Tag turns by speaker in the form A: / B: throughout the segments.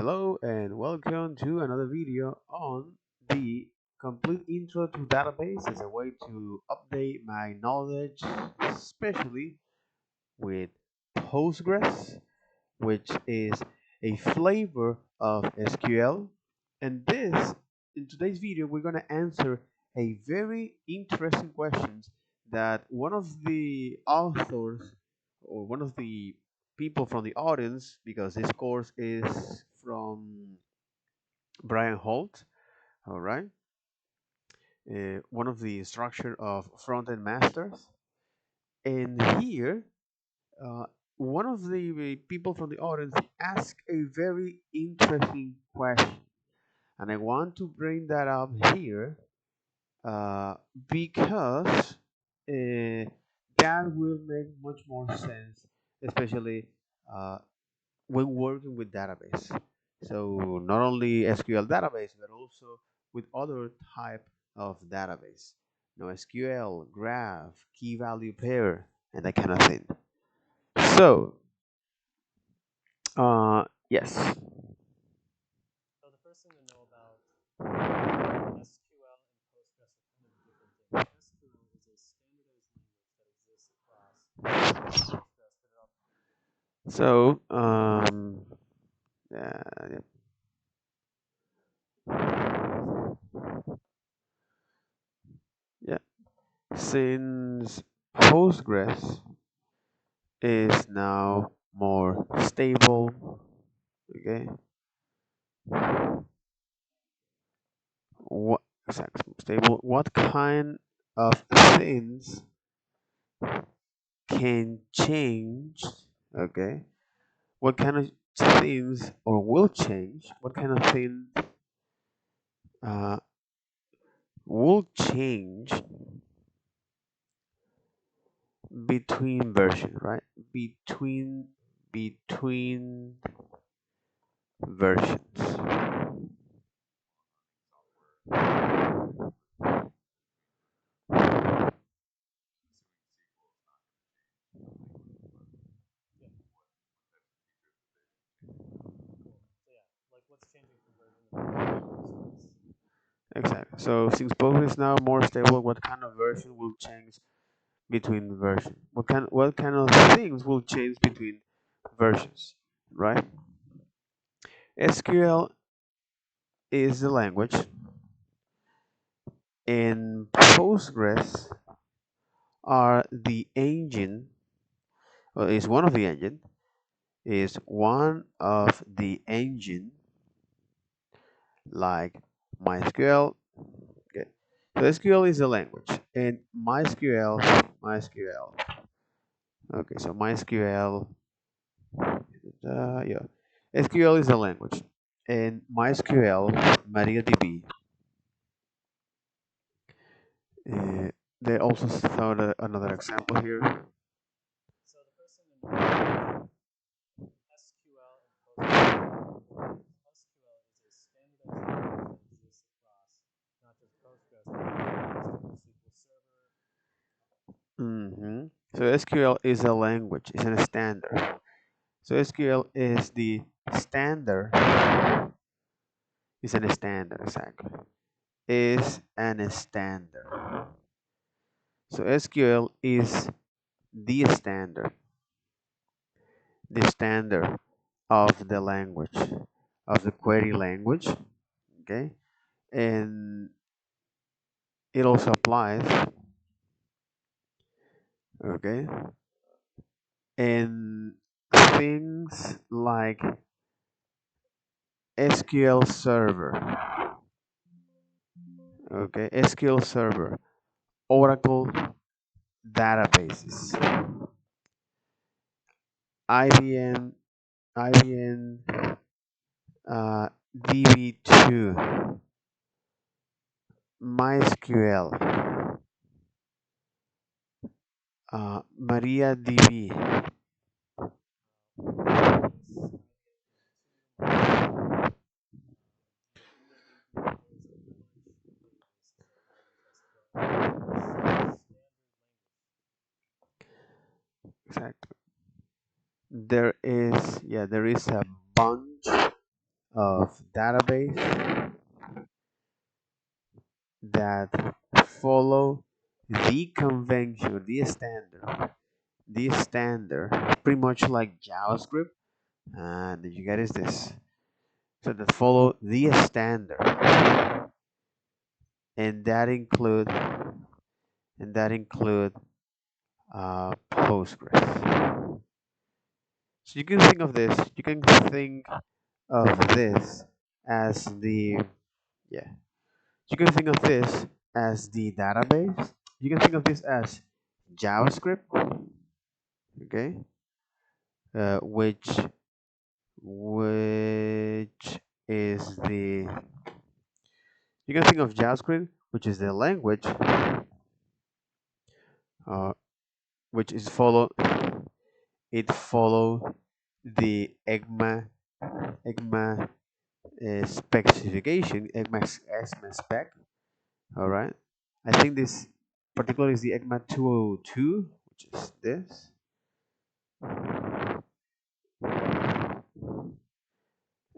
A: Hello and welcome to another video on the complete intro to database as a way to update my knowledge, especially with Postgres, which is a flavor of SQL. And in today's video, we're going to answer a very interesting question that one of the authors or one of the people from the audience, because this course is from Brian Holt, all right, one of the instructor of front-end masters. And here, uh, one of the people from the audience asked a very interesting question, and I want to bring that up here because that will make much more sense, especially uh, when working with database. So not only SQL database, but also with other type of database. SQL, graph, key value pair, and that kind of thing. So, yes.
B: So the first thing to know about SQL and Postgres are kind of different things. SQL is a standardized language that exists across Postgres.
A: So, yeah. Since Postgres is now more stable, okay. What exactly stable? What kind of things can change? Okay. What kind of things or will change? What kind of thing uh, will change between versions, right? Between versions.
B: So yeah, like what's changing from version to version?
A: Exactly. So since Postgres is now more stable, what kind of version will change between versions? What kind of things will change between versions, right? SQL is the language, and Postgres are the engine, or is one of the engine like MySQL. Okay, so SQL is a language, and MySQL. Okay, so MySQL, yeah, SQL is a language, and MySQL, MariaDB. Uh, they also thought another example here.
B: So the first thing to know about SQL and Postgres. SQL is a standardized language that exists across not just Postgres, but SQL Server.
A: So SQL is a language, it's a standard. So SQL is the standard, is an standard, exactly. Is an standard. So SQL is the standard of the language, of the query language, okay? And it also applies, okay? And things like SQL Server, okay? SQL Server, Oracle databases, IBM, IBM DB2, MySQL, MariaDB. Exactly. There is a bunch of database that follow the convention, the standard, pretty much like JavaScript. And you get is this. So that follow the standard, and that include Postgres. So you can think of this. You can think of this as the yeah. You can think of this as the database. You can think of this as JavaScript, okay, which is the you can think of JavaScript, which is the language, uh, which is follow the ECMA specification, ECMA spec. All right, I think this particularly is the ECMA 202, which is this.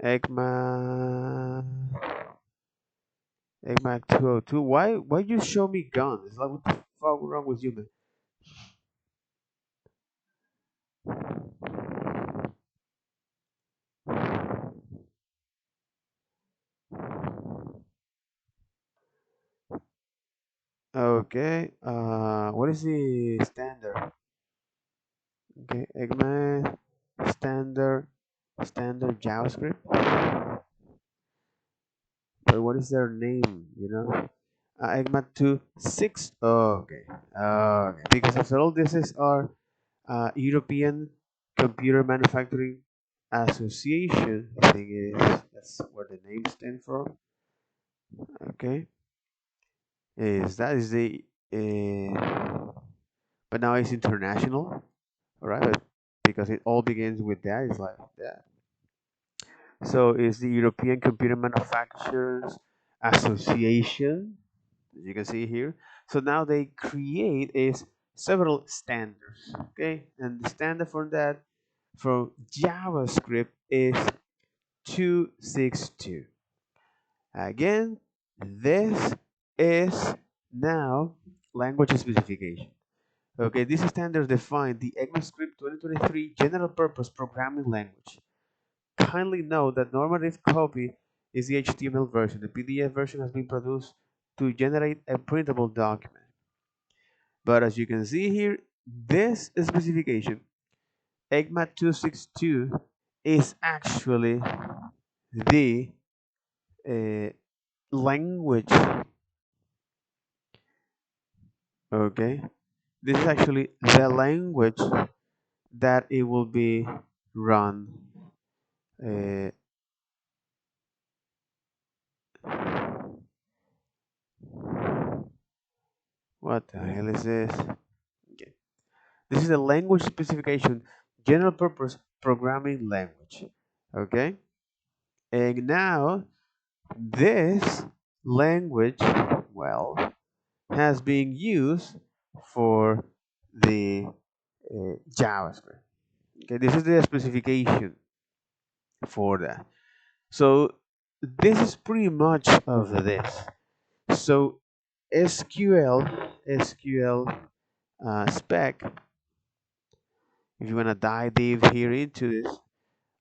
A: ECMA 202. Why you show me guns? It's like what the fuck wrong with you, man? Okay. What is the standard? Okay, ECMA standard JavaScript. But what is their name? ECMA 2.6. Oh, okay. Okay. Because after all, this is our European Computer Manufacturing Association. I think it is. That's where the name stands for. Okay. Is the but now it's international, all right? But because it all begins with that, it's like that. So it's the European Computer Manufacturers Association, as you can see here. So now they create is several standards, okay? And the standard for that for JavaScript is 262. Again, this is now language specification. Okay, these standards define the ECMAScript 2023 general purpose programming language. Kindly note that normative copy is the HTML version. The PDF version has been produced to generate a printable document. But as you can see here, this specification, ECMA 262, is actually the uh, language. Okay, this is actually the language that it will be run. Uh, what the hell is this? Okay. This is a language specification, general purpose programming language. Okay, and now this language, well, has been used for the JavaScript. Okay, this is the specification for that. So this is pretty much of this. So SQL spec. If you wanna dive deep here into this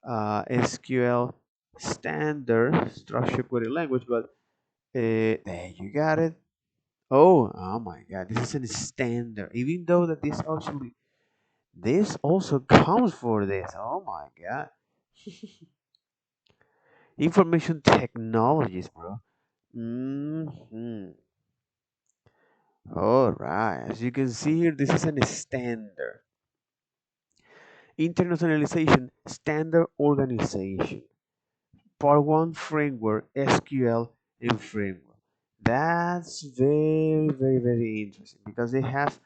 A: SQL standard structured query language, but there you got it. Oh my God! This is a standard. Even though that this also comes for this. Oh my God! Information technologies, bro. All right. As you can see here, this is a standard. Internationalization standard organization. Part 1 framework, SQL and framework. That's very, very, very interesting because they have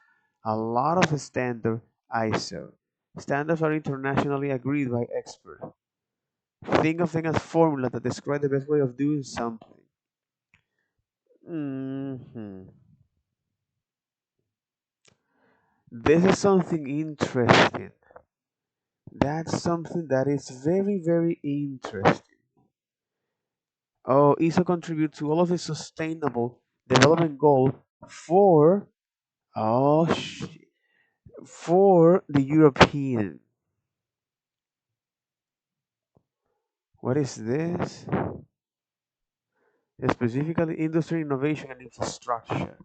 A: a lot of standard ISO. Standards are internationally agreed by experts. Think of them as formulas that describe the best way of doing something. Mhm. This is something interesting. That's something that is very, very interesting. Oh, ISO contributes to all of the sustainable development goal for oh for the European. What is this? Specifically, industry innovation and infrastructure.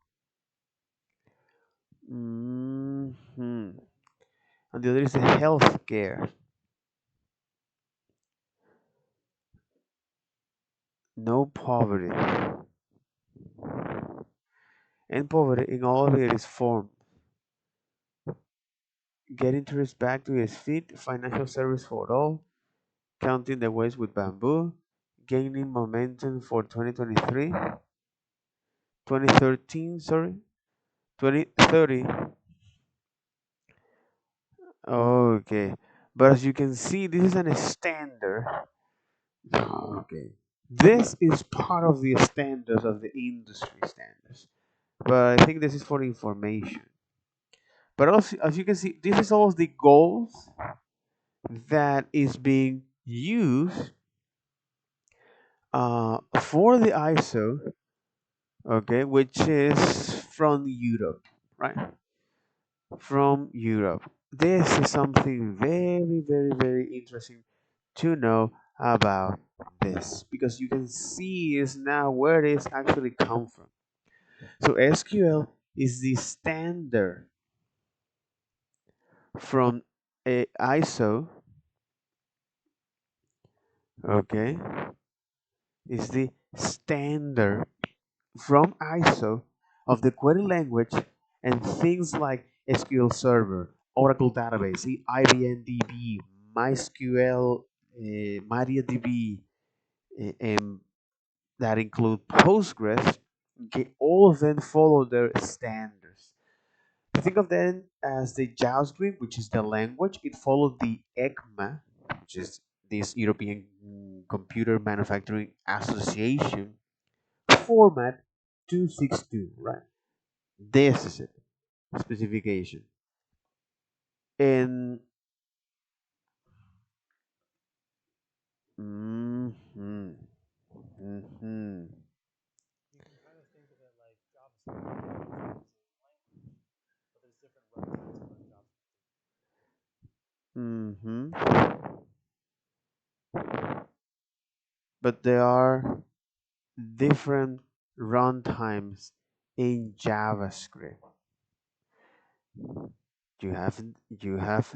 A: hmm And the other is the healthcare. No poverty. And poverty in all of its form. Getting tourists back to his feet, financial service for all, counting the waste with bamboo, gaining momentum for 2023, 2013, sorry, 2030. Okay, but as you can see, this is an standard. Okay, this is part of the standards of the industry standards, but I think this is for information. But also, as you can see, this is all of the goals that is being used for the ISO, okay, which is from Europe, right? From Europe. This is something very, very, very interesting to know about this because you can see is now where it is actually come from. So SQL is the standard from a ISO, okay, is the standard from ISO of the query language and things like SQL Server, Oracle Database, the IBM DB, Mysql, MariaDB, and that include Postgres. Okay, all of them follow their standards. Think of them as the Javascript, which is the language. It followed the ECMA, which is this European Computer Manufacturing Association format 262, right? This is it, specification. And mm-hmm, mm-hmm,
B: You can kind of think of it like JavaScript. JavaScript is a language, but there's different runtimes to run JavaScript.
A: mm-hmm. But there are different runtimes in JavaScript. You have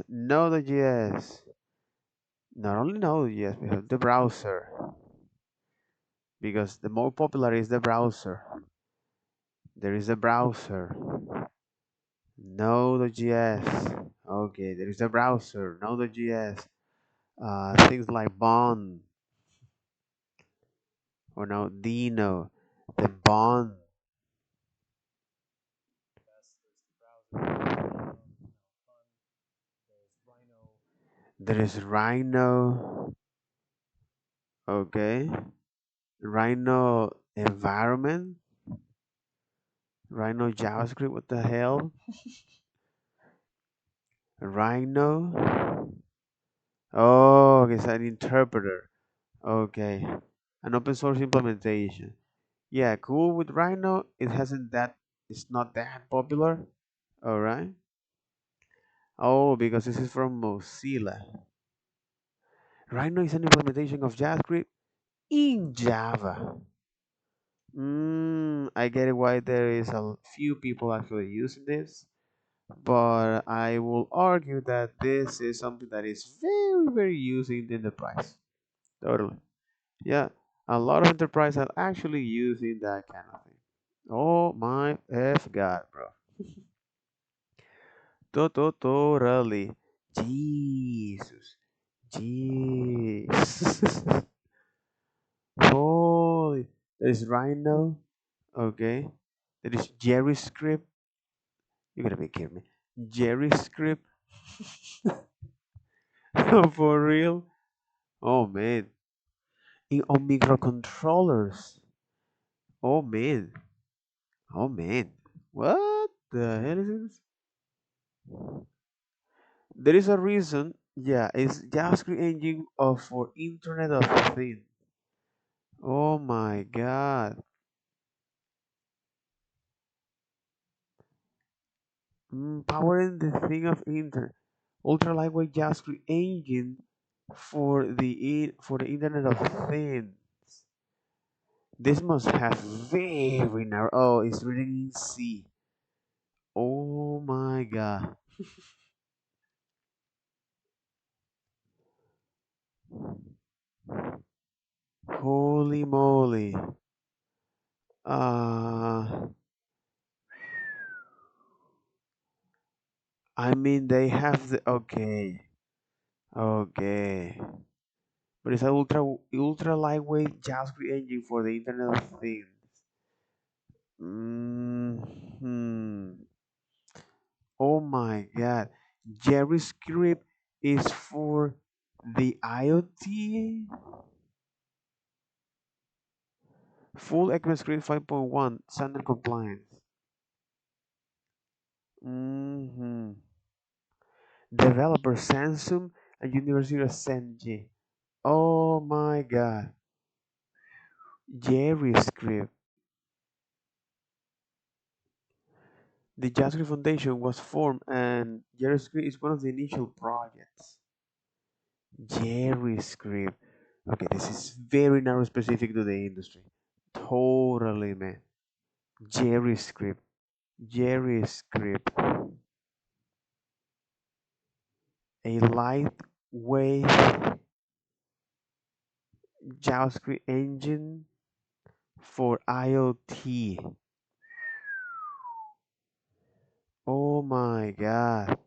A: Node.js. Not only Node.js, we have the browser because the more popular is the browser. There is a browser, Node.js. Okay, there is a browser, Node.js. Things like Bond or now Deno, the Bond. There is Rhino. Okay, Rhino environment, Rhino JavaScript. What the hell? Rhino. Oh, it's an interpreter. Okay, an open source implementation. Yeah, cool with Rhino. It hasn't that. It's not that popular. All right. Oh, because this is from Mozilla. Rhino is an implementation of JavaScript in Java. I get it why there is a few people actually using this, but I will argue that this is something that is very, very used in the enterprise. Totally. Yeah, a lot of enterprise are actually using that kind of thing. Oh my F God, bro. Totally. Jesus. Jesus. Holy. There is Rhino. Okay. There is Jerryscript. You gotta be kidding me. Jerryscript. For real? Oh man. On microcontrollers. Oh man. Oh man. What the hell is this? There is a reason. Yeah, it's JavaScript engine of for Internet of Things. Oh my god. Powering the thing of internet. Ultra lightweight JavaScript engine for the Internet of Things. This must have very narrow. Oh, it's written in C. Oh my god. Holy moly. Uh, I mean they have the okay, okay, but it's an ultra lightweight JavaScript engine for the Internet of Things. Hmm. Oh my God, Jerryscript is for the IoT. Full ECMAScript 5.1 standard compliance. Hmm. Developer Samsung and University of Senji. Oh my God. Jerryscript. The JavaScript Foundation was formed and Jerryscript is one of the initial projects. Jerryscript. Okay, this is very narrow specific to the industry. Totally, man. Jerryscript. Jerryscript. A lightweight JavaScript engine for IoT. Oh my god.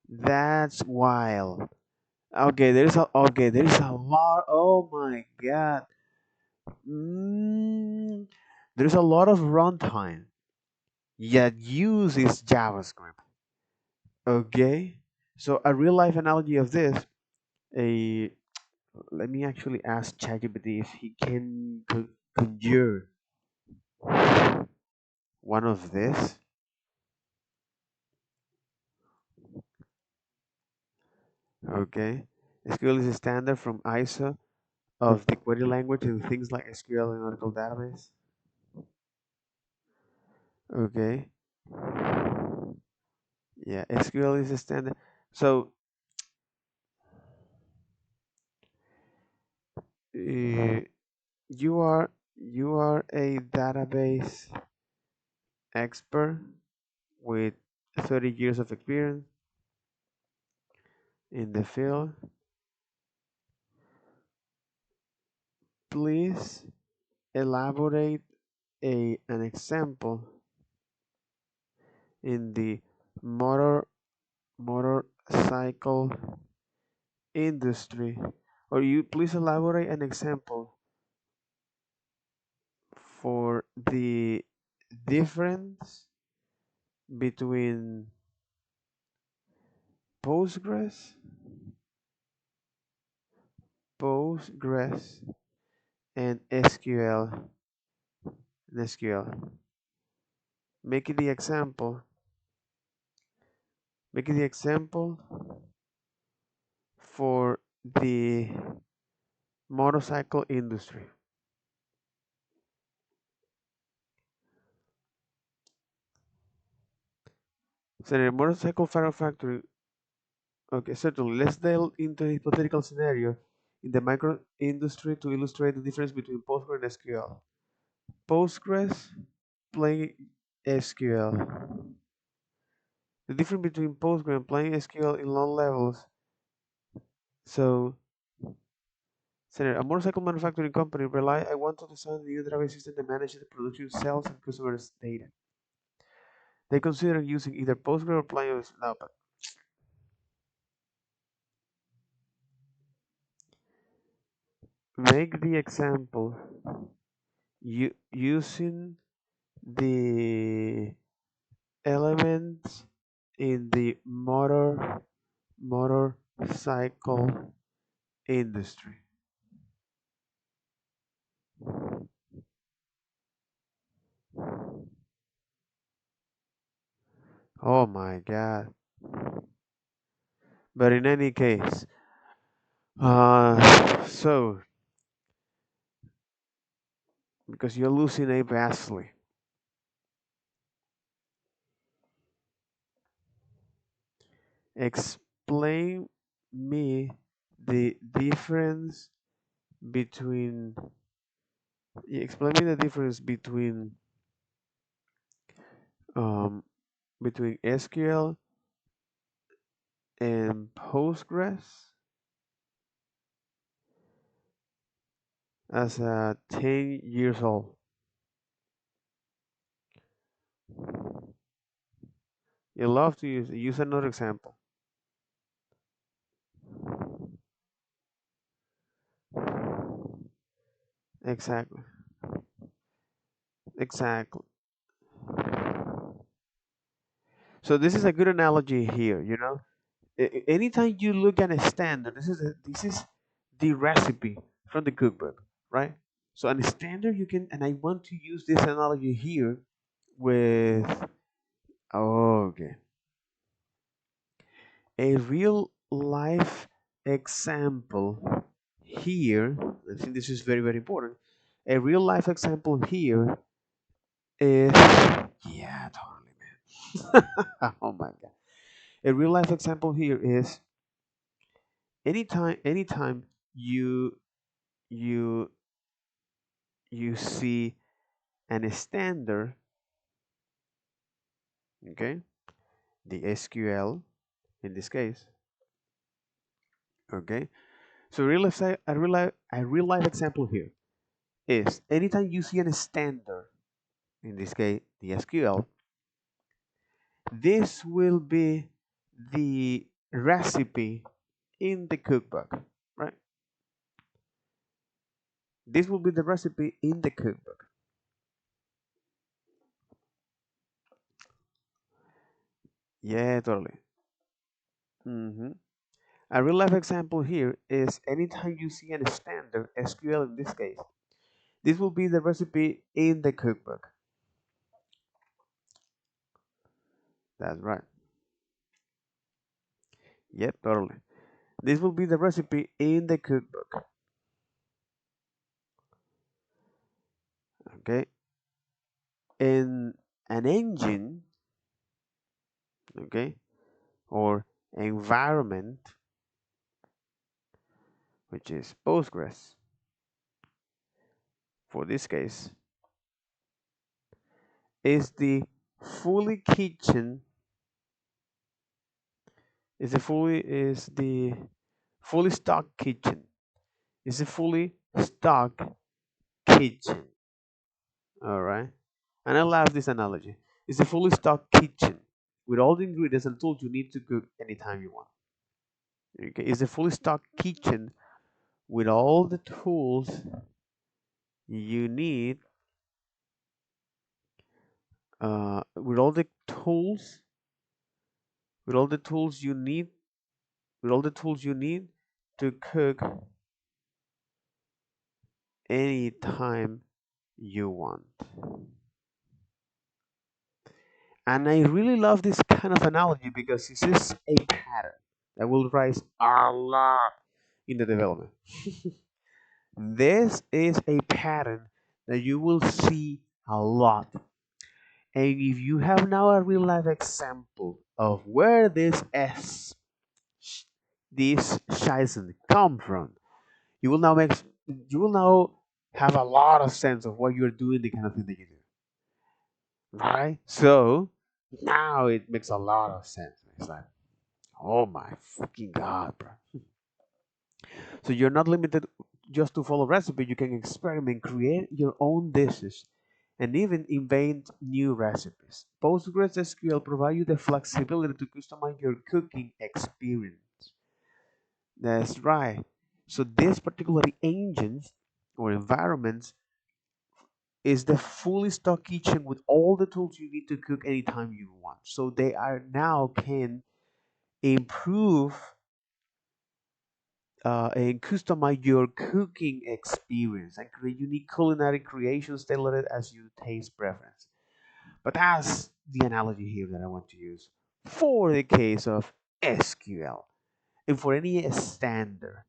A: That's wild. There is a lot. Oh my god. Mm, there's a lot of runtime that uses JavaScript. Okay, so a real life analogy of this, a let me actually ask ChatGPT if he can conjure one of this. Okay, SQL is a standard from ISO of the query language and things like SQL and Oracle database. Okay, yeah, SQL is a standard. So uh, you are a database expert with 30 years of experience in the field. Please elaborate an example in the motor motorcycle industry, or you please elaborate an example for the difference between Postgres, Postgres and SQL. Make it the example. Make it the example for the motorcycle industry. So the motorcycle factory. Okay, certainly. Let's delve into a hypothetical scenario in the micro industry to illustrate the difference between Postgres and SQL. Postgres playing SQL. The difference between Postgres and playing SQL in low levels. So, Senator, a motorcycle manufacturing company I want to design a new database system that manages the production, sales, and customers' data. They consider using either Postgres or playing now, but make the example using the elements in the motorcycle industry. Oh my god. But in any case, uh, So, because you're losing a vastly, explain me the difference between explain me the difference um, between SQL and Postgres as a 10 years old. You love to use another example. Exactly. Exactly. So this is a good analogy here, you know. Anytime you look at a standard, this is the recipe from the cookbook, right? So on a standard you can, and I want to use this analogy here with, oh, okay, a real life example here. I think this is very, very important. A real life example here is, yeah, totally, man. Oh my god. A real life example here is anytime you you you see an standard, okay, the SQL in this case, okay. So a real life example here is anytime you see a standard, in this case the SQL, this will be the recipe in the cookbook, right? This will be the recipe in the cookbook. Yeah, totally. hmm A real life example here is anytime you see a standard SQL in this case, this will be the recipe in the cookbook. That's right. Yep, totally. This will be the recipe in the cookbook. Okay. In an engine, okay, or environment, which is Postgres, for this case, is the fully kitchen is the fully stocked kitchen. Is a fully stocked kitchen. All right. And I love this analogy. It's a fully stocked kitchen with all the ingredients and tools you need to cook anytime you want. Okay. It's a fully stocked kitchen with all the tools you need, with all the tools, with all the tools you need, with all the tools you need to cook anytime you want. And I really love this kind of analogy because this is a pattern that will rise a lot in the development. This is a pattern that you will see a lot. And if you have now a real life example of where this Shizen come from, you will now make you will now have a lot of sense of what you're doing, the kind of thing that you do. Right? So now it makes a lot of sense. It's like, oh my fucking god, bro. So you're not limited just to follow recipe. You can experiment, create your own dishes, and even invent new recipes. PostgreSQL provides you the flexibility to customize your cooking experience. That's right. So this particular engines or environments is the fully stocked kitchen with all the tools you need to cook anytime you want. So they are now can improve and customize your cooking experience and create unique culinary creations tailored as your taste preference. But that's the analogy here that I want to use for the case of SQL and for any standard.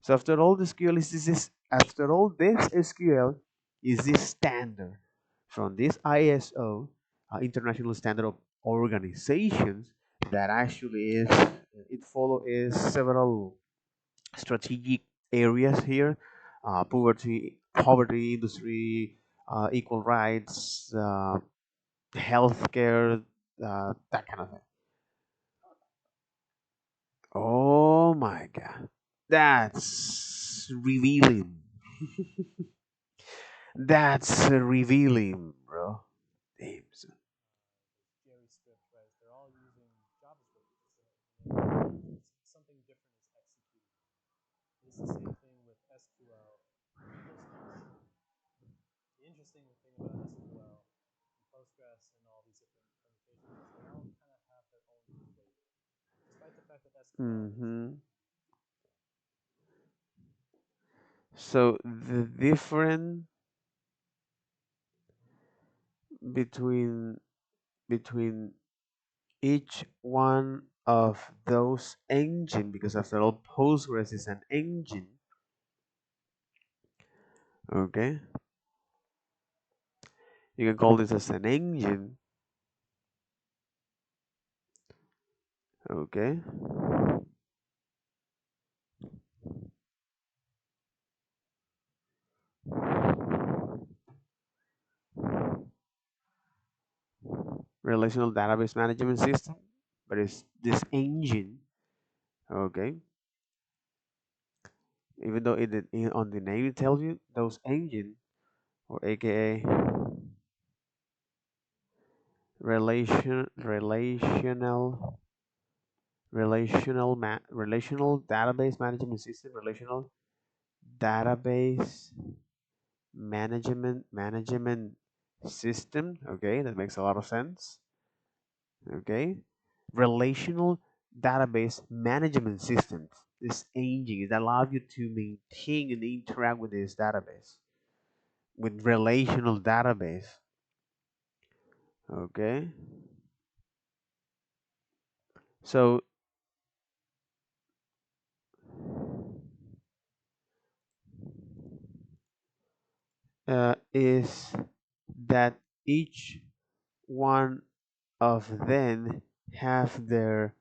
A: So after all, the SQL is this after all this SQL is this standard from this ISO, International Standard of Organizations, that actually is it follow is several strategic areas here: poverty, industry, equal rights, healthcare, that kind of thing. Oh my god, that's revealing. That's revealing, bro. Damn, son.
B: There's Jerryscript, right? They're all using JavaScript. Just the name of it. Something different is executing. It's the same thing with SQL and Postgres. The interesting thing about SQL and Postgres and all these different permutations is they all kind of have their own flavor. Despite the fact that SQL is
A: Mm-hmm. So the difference between between each one of those engine, because after all, Postgres is an engine. Okay, you can call this as an engine. Okay, relational database management system, but it's this engine. Okay, even though on the name it tells you those engine, or AKA relational database management system, relational database management system. Okay, that makes a lot of sense. Okay, relational database management system. This engine, it allows you to maintain and interact with this database, with relational database. Okay, so is that each one of them have their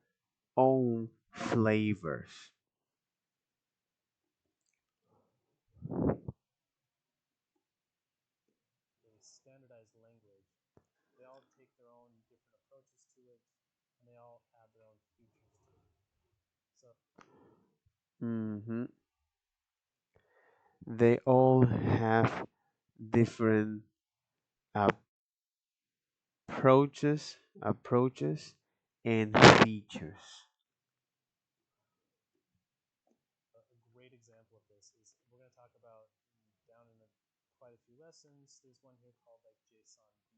A: own flavors.
B: a standardized language. They all take their own different approaches to it, and they all add their own features to it. So
A: Hmm. They all have different approaches and features.
B: a great example of this is we're going to talk about down in quite a few lessons. There's one here called like JSON B.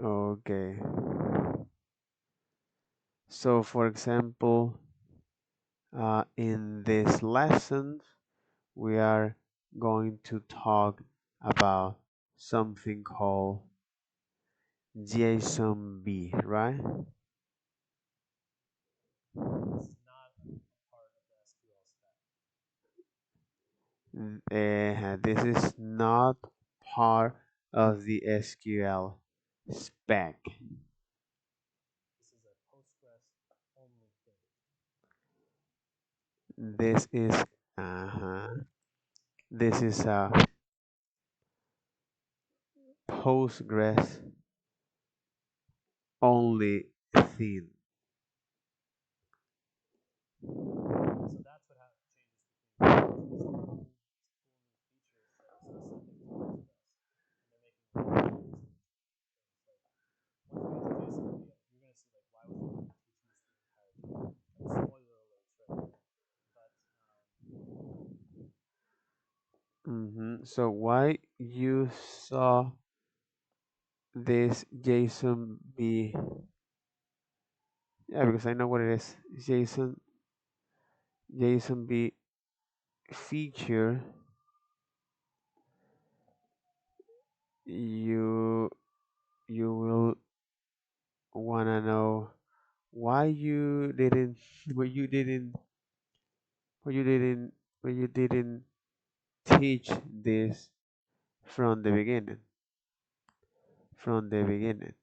A: Okay. So for example, in this lesson, we are going to talk about something called JSON-B, right?
B: This is not a part of the SQL stack.
A: This is not part of the SQL spec.
B: This is a Postgres only thing.
A: This is uh this is a Postgres only thing.
B: So that's what changes between these cool new features that are specific to Postgres, and they're making them available to things. Like once we get to JSON B, you're gonna see like why was I even teaching this the entire time? Kind of spoiler alerts right there. But
A: So why you saw this JSON-B? Yeah, because I know what it is. JSON-B feature. You you will wanna know why you didn't, why you didn't, Or you didn't teach this from the beginning. From the beginning.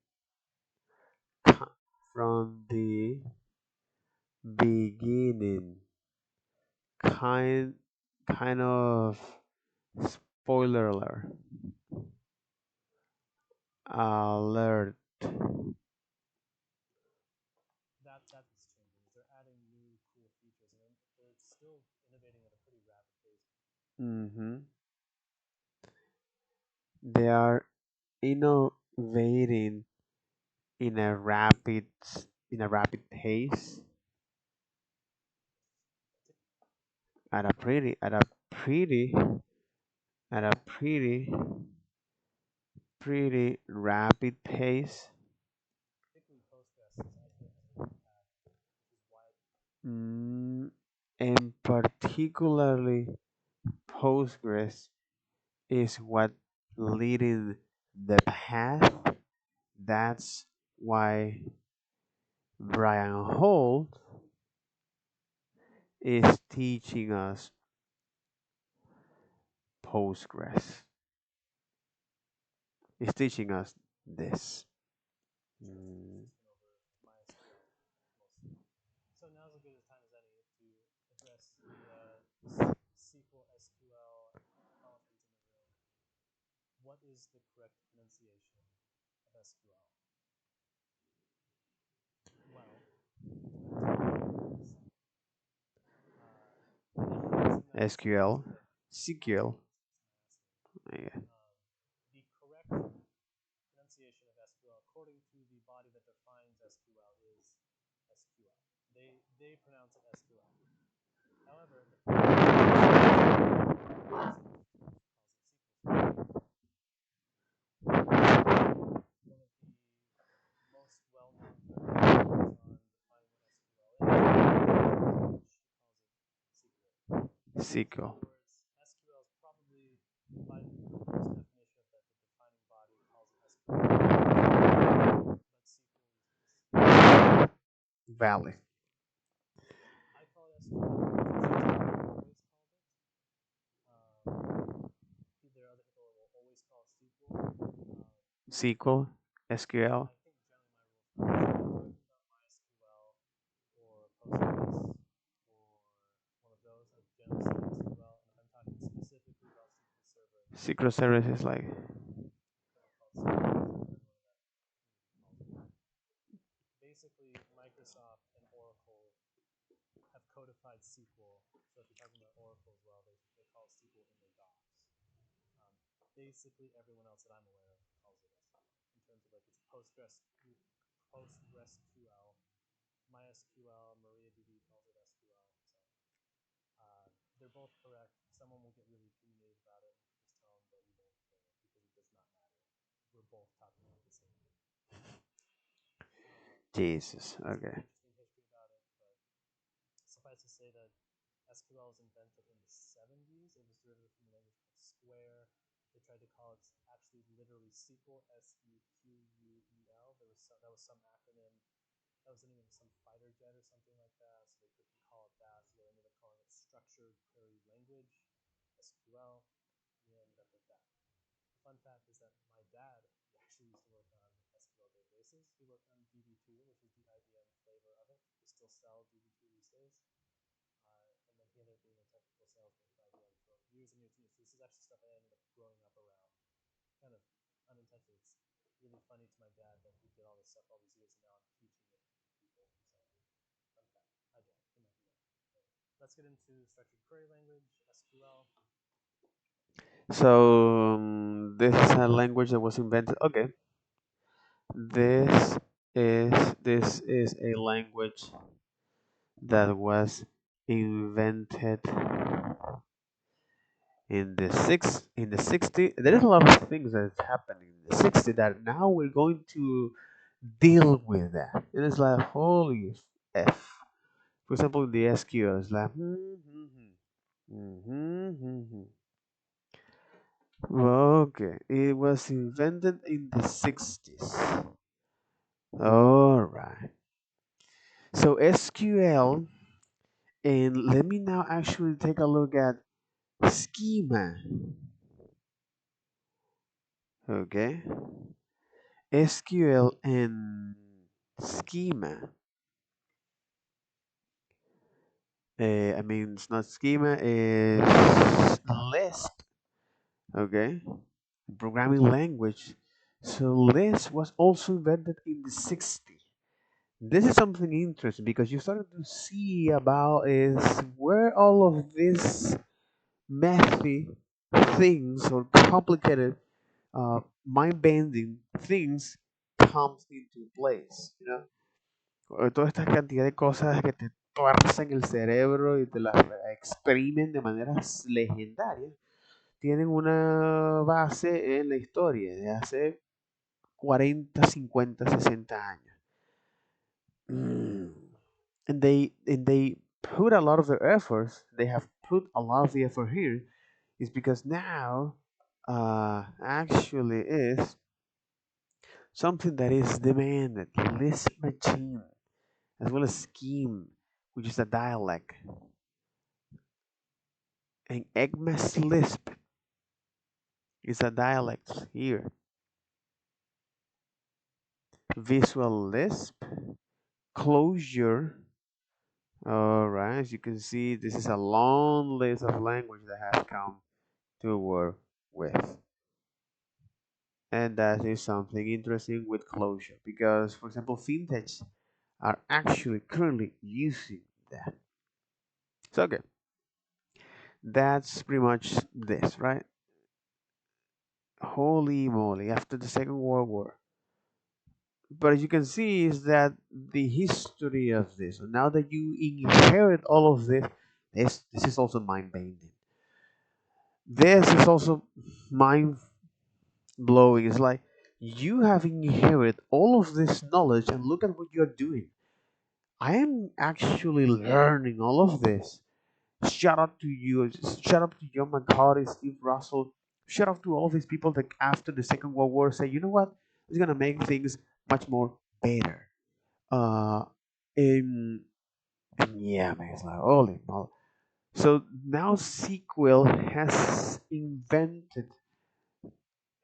A: From the beginning. Kind kind of spoiler alert. Alert.
B: That is changing. They're adding new cool features, and they're still innovating at a pretty rapid pace.
A: Mm-hmm. They are innovating in a rapid pace at a pretty rapid pace.
B: Particularly Postgres is, I think, an impact, which is why
A: Mm, and particularly Postgres is what leading the path. That's why Brian Holt is teaching us Postgres. Is teaching us this.
B: Jerryscript
A: Mm,
B: system over MySQL mostly. So now's as good a time as any to address the SQL SQL elephant in the room. What is the correct pronunciation of SQL? Well, anyone listening that listens to this
A: SQL,
B: could have
A: SQL. Yeah.
B: um, the correct pronunciation of SQL according to the body that defines SQL is SQL. They pronounce it SQL. However, the one of the most well-known theories on defining what SQL is. She calls it SQL. In
A: SQL.
B: other words, SQL is probably by most definition of that the defining body calls it SQL, but SQL is
A: Valley.
B: I call it SQL because it's what I've always called it. There are other people that will always call it SQL.
A: SQL. SQL.
B: I think generally my rule of thumb is if I'm talking about MySQL or Postgres or one of those, I generally say SQL. And if I'm talking specifically about SQL Server and
A: SQL
B: Node.js,
A: Service is like
B: then I'll call it SQL because everyone in that community calls it. Basically, Microsoft and Oracle have codified SQL. So if you're talking about Oracle as well, they call it SQL in their docs. Basically, everyone else that I'm aware of calls it SQL in terms of like it's PostgreSQL, MySQL, MariaDB calls it SQL. So they're both correct. Someone will get really opinionated about it, and just tell them that we don't care because it does not matter. We're both talking about the same thing.
A: Jesus.
B: Some
A: Okay.
B: interesting history about it, but suffice to say that SQL was invented in the 70s. It was derived from a language called Square. They tried to call it actually literally SQL, SEQUEL. That was some acronym. That was the name of some fighter jet or something like that. So they couldn't call it that. So they ended up calling it Structured Query Language, SQL. And we ended up with that. The fun fact is that my dad actually used to work on SQL databases. He worked on DB2, which is the IBM flavor of it. They still sell DB2 these days. And then he ended up being a technical salesman for IBM for years and years and years. So this is actually stuff I ended up growing up around, kind of unintentionally. It's really funny to my dad that he did all this stuff all these years, and now I'm teaching it to people. So, fun fact. Hi, Dad. He might be there. Okay. Let's get into structured query language, SQL.
A: So this is a language that was invented. Okay. This this is a language that was invented in the 60. There is a lot of things that is happening in the 60 that now we're going to deal with that. And it's like holy f. For example, the SQL is like okay. It was invented in the 60s. All right. So SQL And let me now actually take a look at schema. Okay, SQL and schema. I mean, it's not schema, it's list. Okay, programming language. So list was also invented in the 60s. This is something interesting because you started to see about is where all of these messy things or complicated, mind-bending things comes into place. Toda esta cantidad de cosas que te tuercen el cerebro y te las exprimen de maneras legendarias, tienen una base en la historia de hace 40, 50, 60 años. Mm. And they put a lot of their efforts. They have put a lot of the effort here, is because now actually is something that is demanded. Lisp machine as well as scheme, which is a dialect, and ECMA's Lisp is a dialect here. Visual Lisp, Closure. All right, as you can see, this is a long list of language that has come to work with. And that is something interesting with Closure because, for example, fintechs are actually currently using that. So, okay, that's pretty much this, right? Holy moly, after the Second World War. But as you can see, is that the history of this. So now that you inherit all of this, this is also mind bending. This is also mind blowing. It's like you have inherited all of this knowledge and look at what you're doing. I am actually learning all of this. Shout out to you. Shout out to John McCarthy, Steve Russell. Shout out to all these people that after the Second World War say, you know what? It's gonna make things much more better. Uh, and, and yeah, man, it's like holy moly. So now SQL has invented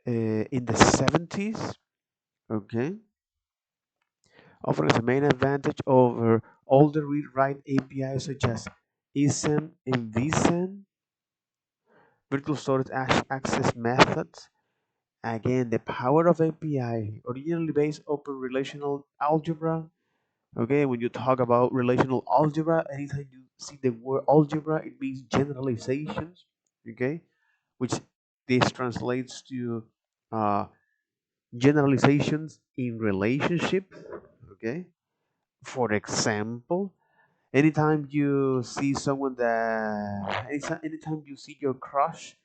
A: in the 70s. Okay, offering the main advantage over older read-write APIs such as ESEN and vSEN, virtual storage access methods. Again, the power of API, originally based upon relational algebra. Okay, when you talk about relational algebra, anytime you see the word algebra, it means generalizations. Okay, which this translates to uh, generalizations in relationships. Okay, for example, anytime you see someone that, anytime you see your crush,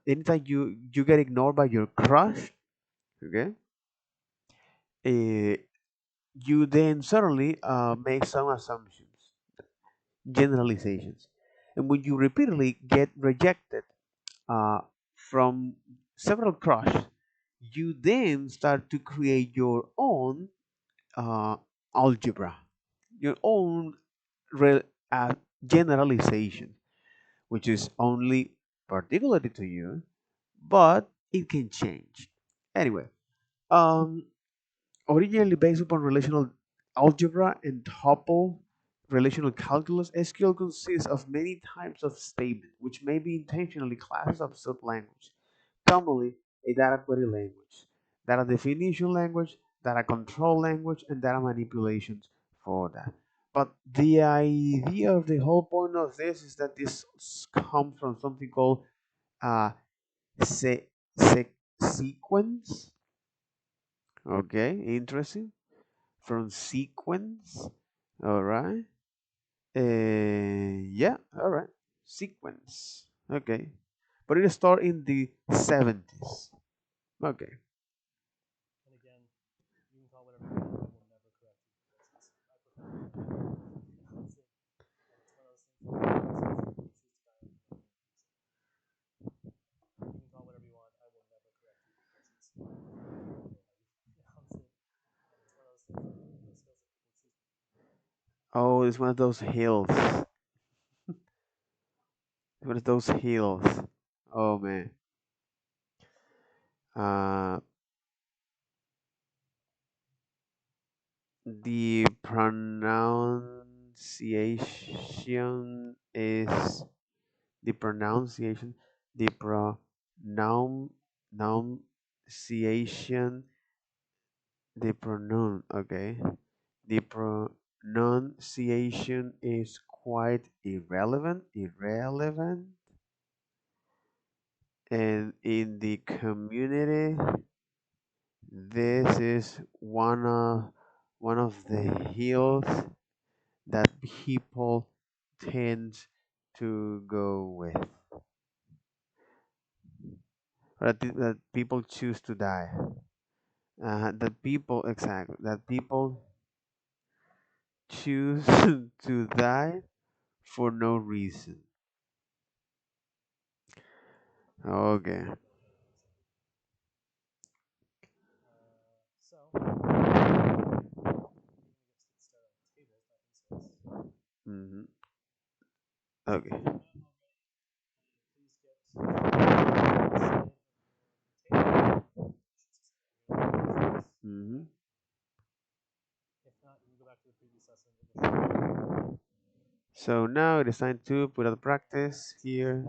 A: anytime you get ignored by your crush, okay, uh, you then suddenly make some assumptions, generalizations, and when you repeatedly get rejected uh, from several crush, you then start to create your own uh, algebra, your own re- uh, generalization, which is only particularly to you, but it can change. Anyway, um, originally based upon relational algebra and tuple relational calculus, SQL consists of many types of statements, which may be intentionally classes of sublanguage, commonly a data query language, data definition language, data control language, and data manipulations for that. But the idea of the whole point of this is that this comes from something called uh, se- sequence. Okay, interesting. From sequence. All right. Yeah. All right. Sequence. Okay. But it started in the 70s. Okay.
B: And again, you can call whatever you want. I will never correct you because I prefer not to. That's it. And it's one of those things that you choose to die on. You can call whatever you want. I will never correct you because it's how you. That's it. And it's one of those things that those skills that people choose.
A: Oh, it's one of those hills. One of those hills. Oh man. Uh, the pronunciation is the pronunciation. The pronunciation. The pronoun. Okay. The pronunciation is quite irrelevant, and in the community, this is one of the hills that people tend to go with, or that people choose to die. That people exactly that people choose to die for no reason. Okay.
B: So, we're going to get started on tables, not inserts.
A: Hmm.
B: So if
A: Okay.
B: you've not already, please get inside of your table. You should see something here.
A: Hmm.
B: If not, you can go back to the previous lesson. It will show you.
A: So now it is time to put out practice here.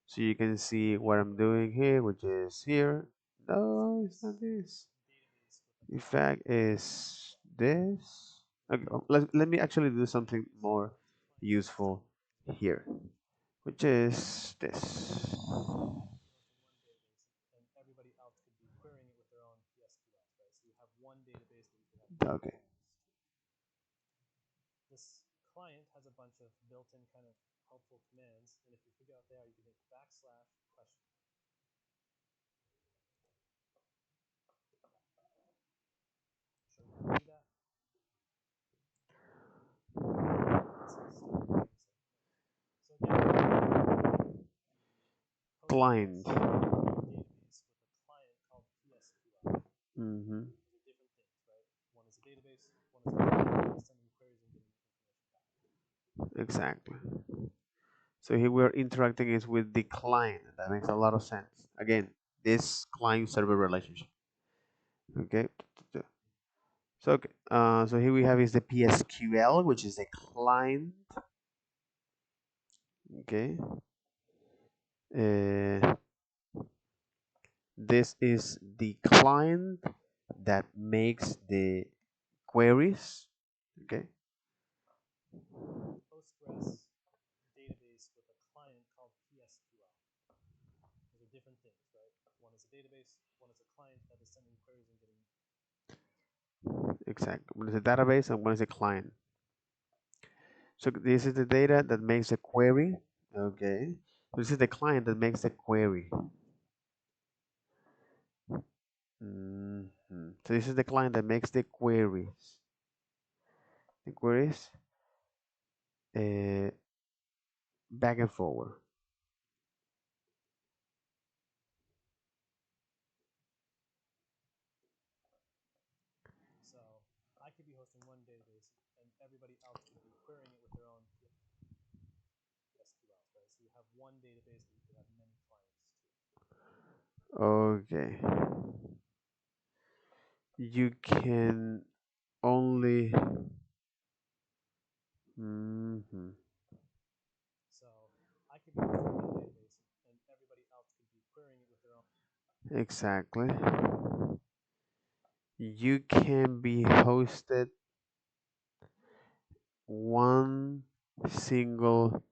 A: So you can see what I'm doing here, which is here. No, it's not this. In fact, is this. Okay, let me actually do something more useful here, which is this.
B: And everybody else could be querying it with their own PSQLs, right? So you have one database that you could have.
A: Okay.
B: This client has a bunch of built-in kind of helpful commands, and if you figure out they are, you can hit backslash question. Show you how to do that. So again,
A: Client.
B: Postgres database with a client called PSQL.
A: Mm-hmm.
B: Those are different things, right? One is a database, one is a client sending queries and getting information back.
A: Exactly. So here we're interacting is with the client. That makes a lot of sense. Again, this client-server relationship. Okay. So okay. So here we have is the PSQL, which is the client. Okay. Uh, this is the client that makes the queries. Okay.
B: Postgres database with a client called PSQL. Those are different things, right? One is a database, one is a client that is sending queries and getting.
A: Exactly. One is a database and one is a client. So this is the data that makes a query. Okay. This is the client that makes the query. So this is the client that makes the queries. The queries uh, back and forward.
B: So I could be hosting one database, and everybody else could be querying it with their own SQLs, right? So you have one database that you could have many clients to.
A: Okay. You can only. Mhm.
B: So I could be hosting one database, and everybody else could be querying it with their own.
A: Exactly. You can be hosted one single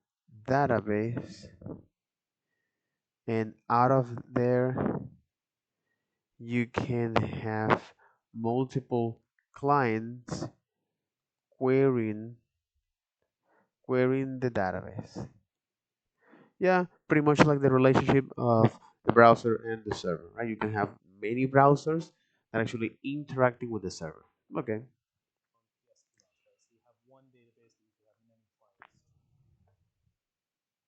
A: database, and out of there you can have multiple clients querying querying the database. Yeah, pretty much like the relationship of the browser and the server, right? You can have many browsers that actually interacting with the server. Okay.
B: SQLs, right? So you have one database that you could have many clients to.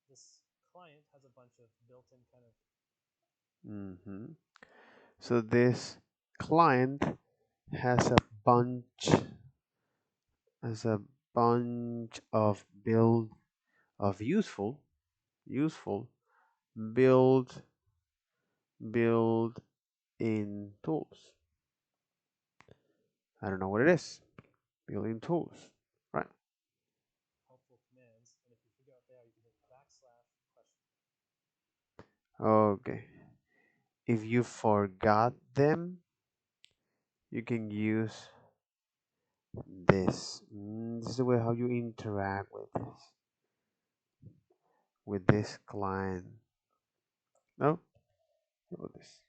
B: This client has a bunch of built-in kind of.
A: Hmm. So this client has a bunch has a bunch of build of useful build build in tools. I don't know what it is. Built-in tools, right?
B: helpful commands, and if you figure out there, you can hit backslash question.
A: Okay. If you forgot them, you can use this. This is the way how you interact with this client. No, how about this?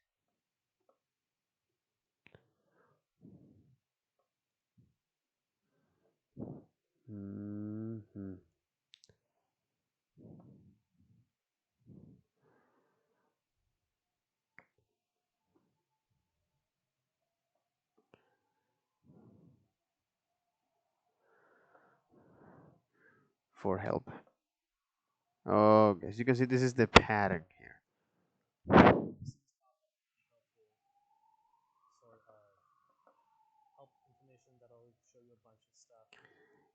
A: Hmm. For help. Okay, so you can see this is the pattern here.
B: Sort of help information that'll show you a bunch of stuff.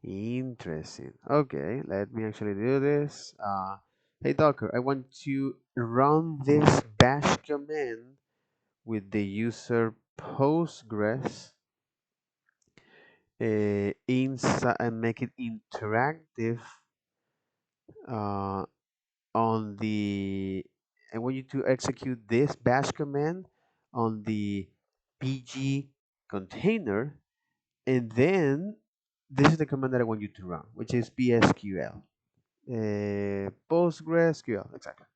A: Interesting. Okay, let me actually do this. Hey Docker, I want to run this bash command with the user Postgres inside and make it interactive uh, on the. I want you to execute this bash command on the PG container, and then this is the command that I want you to run, which is PSQL. PostgreSQL, exactly.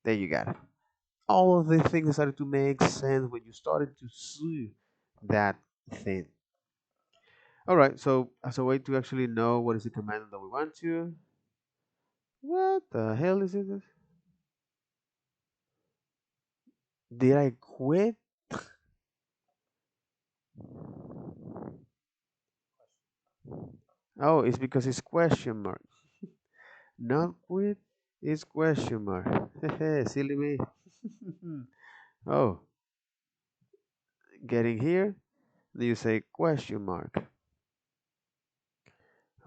A: There you got it. All of the things started to make sense when you started to see that thing. All right, so as a way to actually know what is the command that we want to, what the hell is it? Did I quit? Oh, it's because it's question mark. Not quit, it's question mark. Silly me. Oh, getting here, then you say question mark.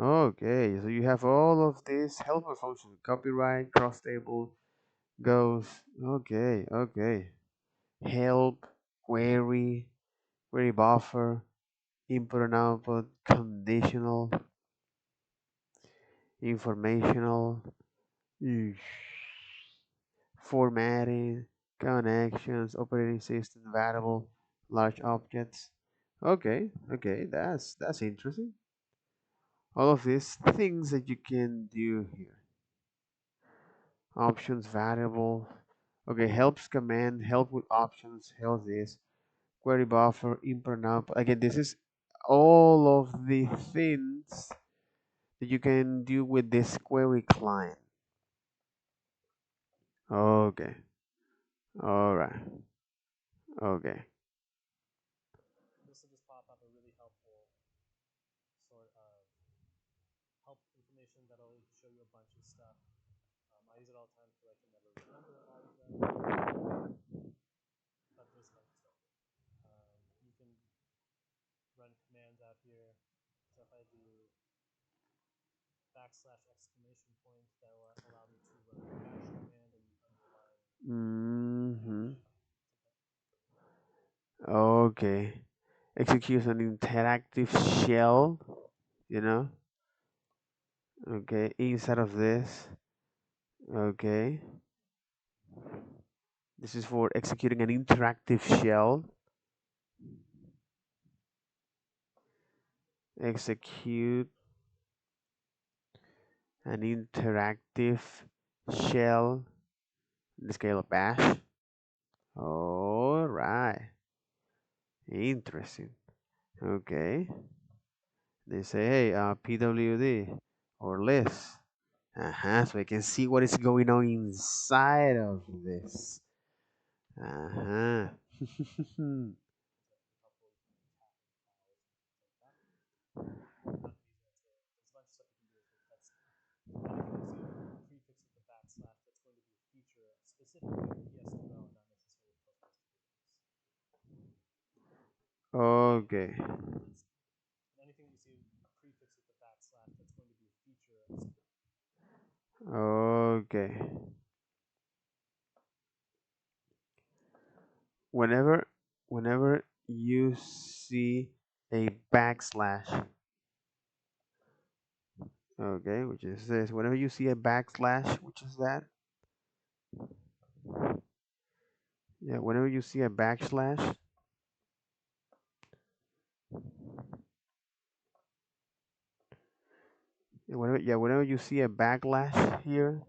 A: Okay, so you have all of these helper functions: copyright, cross table, goes. Okay, okay. Help, query, query buffer, input and output, conditional, informational, eesh, formatting, connections, operating system, variable, large objects. Okay, okay, that's interesting. All of these things that you can do here. Options, variable. Okay, helps command, help with options, help this, query buffer, input and output. Again, this is all of the things that you can do with this query client. Okay, all right, okay.
B: This will just pop up a really helpful sort of help information that'll show you a bunch of stuff. I use it all the time because I can never remember all of them. But this kind of stuff. You can run commands out here. So if I do backslash exclamation point, that will allow me to run a bash command and underline
A: Mm-hmm.
B: bash.
A: Okay. Executes an interactive shell, you know? Okay, inside of this. Okay. This is for executing an interactive shell. Execute an interactive shell in the scale of bash. All right. Interesting. Okay. They say, hey, PWD or list. So I can see what is going on inside of this. Uh-huh.
B: Anything you see a prefix with the backslash, that's going to be a feature specifically of PSQL, not necessarily Postgres database.
A: Okay.
B: Anything you see a prefix with the
A: Okay. Whenever whenever you see a backslash, okay, which is this. Whenever you see a backslash, which is that? Yeah, whenever you see a backslash, whenever you see a backlash here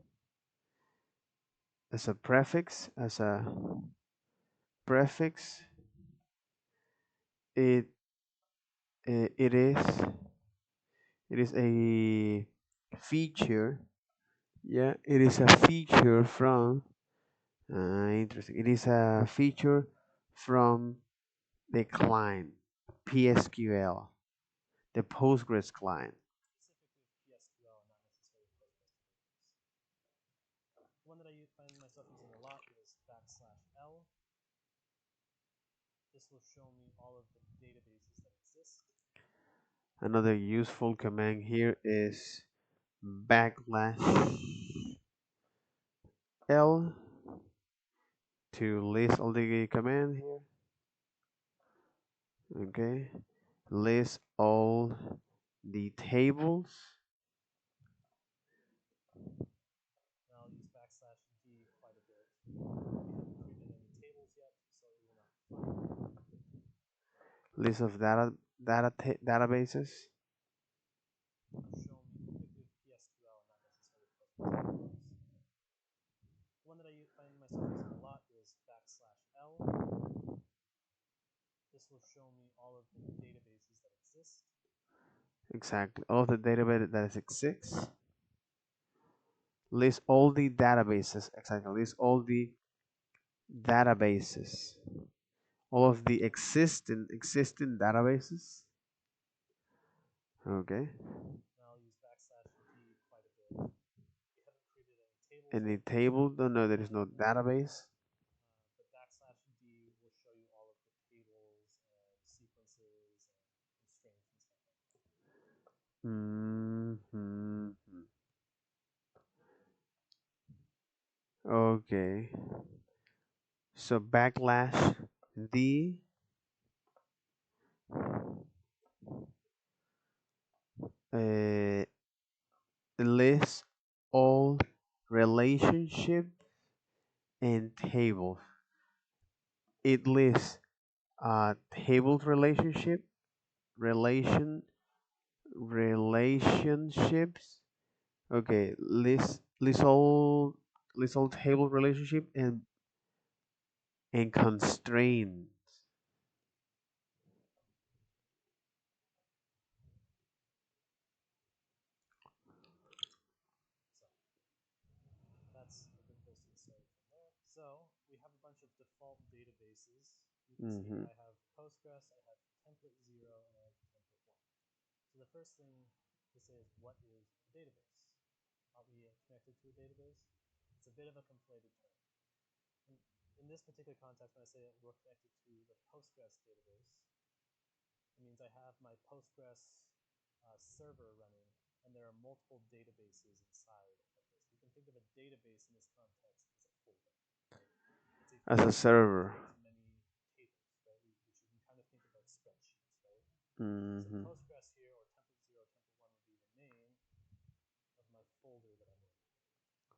A: as a prefix, it it is a feature. Yeah, it is a feature from interesting. It is a feature from the client, PSQL, the Postgres client.
B: Specifically with PSQL, not necessarily Postgres database. One that I find myself using a lot is \l. This will show me all of the databases that exist.
A: Another useful command here is backlash L to list all the command here. Okay, list all the tables.
B: And I'll use \d quite a bit. We haven't created any tables yet, so it will not find them.
A: List of databases.
B: Show me typically with PSQL, not necessarily Postgres database. One that I find myself using a lot is \l. This will show me all of the databases that exist.
A: Exactly, all of the database that exists. List all the databases. Exactly, list all the databases. All of the existing databases. Okay.
B: And I'll use \d quite a bit. We haven't created any tables
A: Any
B: yet,
A: table? No, no, there is no database.
B: but \d will show you all of the tables and sequences and constraints and stuff like that.
A: Hmm. Okay. So backlash the uh, lists all relationship and tables. It lists tables relation relationships. Okay, list all table relationship and constraints.
B: So that's a good place to get started from there. So we have a bunch of default databases. You can see
A: Hmm.
B: I have Postgres, I have template 0, and I have template 1. So the first thing to say is what is a database? Are we connected to a database? It's a bit of a conflated term. In, in this particular context, when I say we're connected to the Postgres database, it means I have my Postgres server running, and there are multiple databases inside of this. You can think of a database in this context as a folder. Right? It's a
A: As a
B: folder
A: server.
B: that contains many tables, right? Which you can kind of think of like spreadsheets, right? So
A: Hmm.
B: Postgres here, or template 0, template 1 would be the name of my folder that I'm in.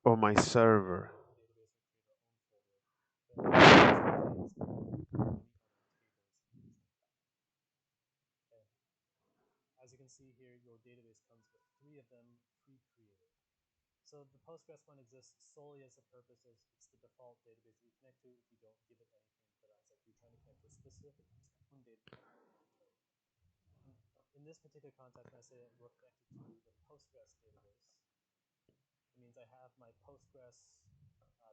A: Or my server.
B: Database will create our own folder that contains many other tables. Okay. As you can see here, your database comes with 3 of them pre-created. So the Postgres one exists solely as a purpose of it's the default database that you connect to if you don't give it anything. But as like you're trying to connect to a specific one database, in this particular context, when I say we're connected to the Postgres database, it means I have my Postgres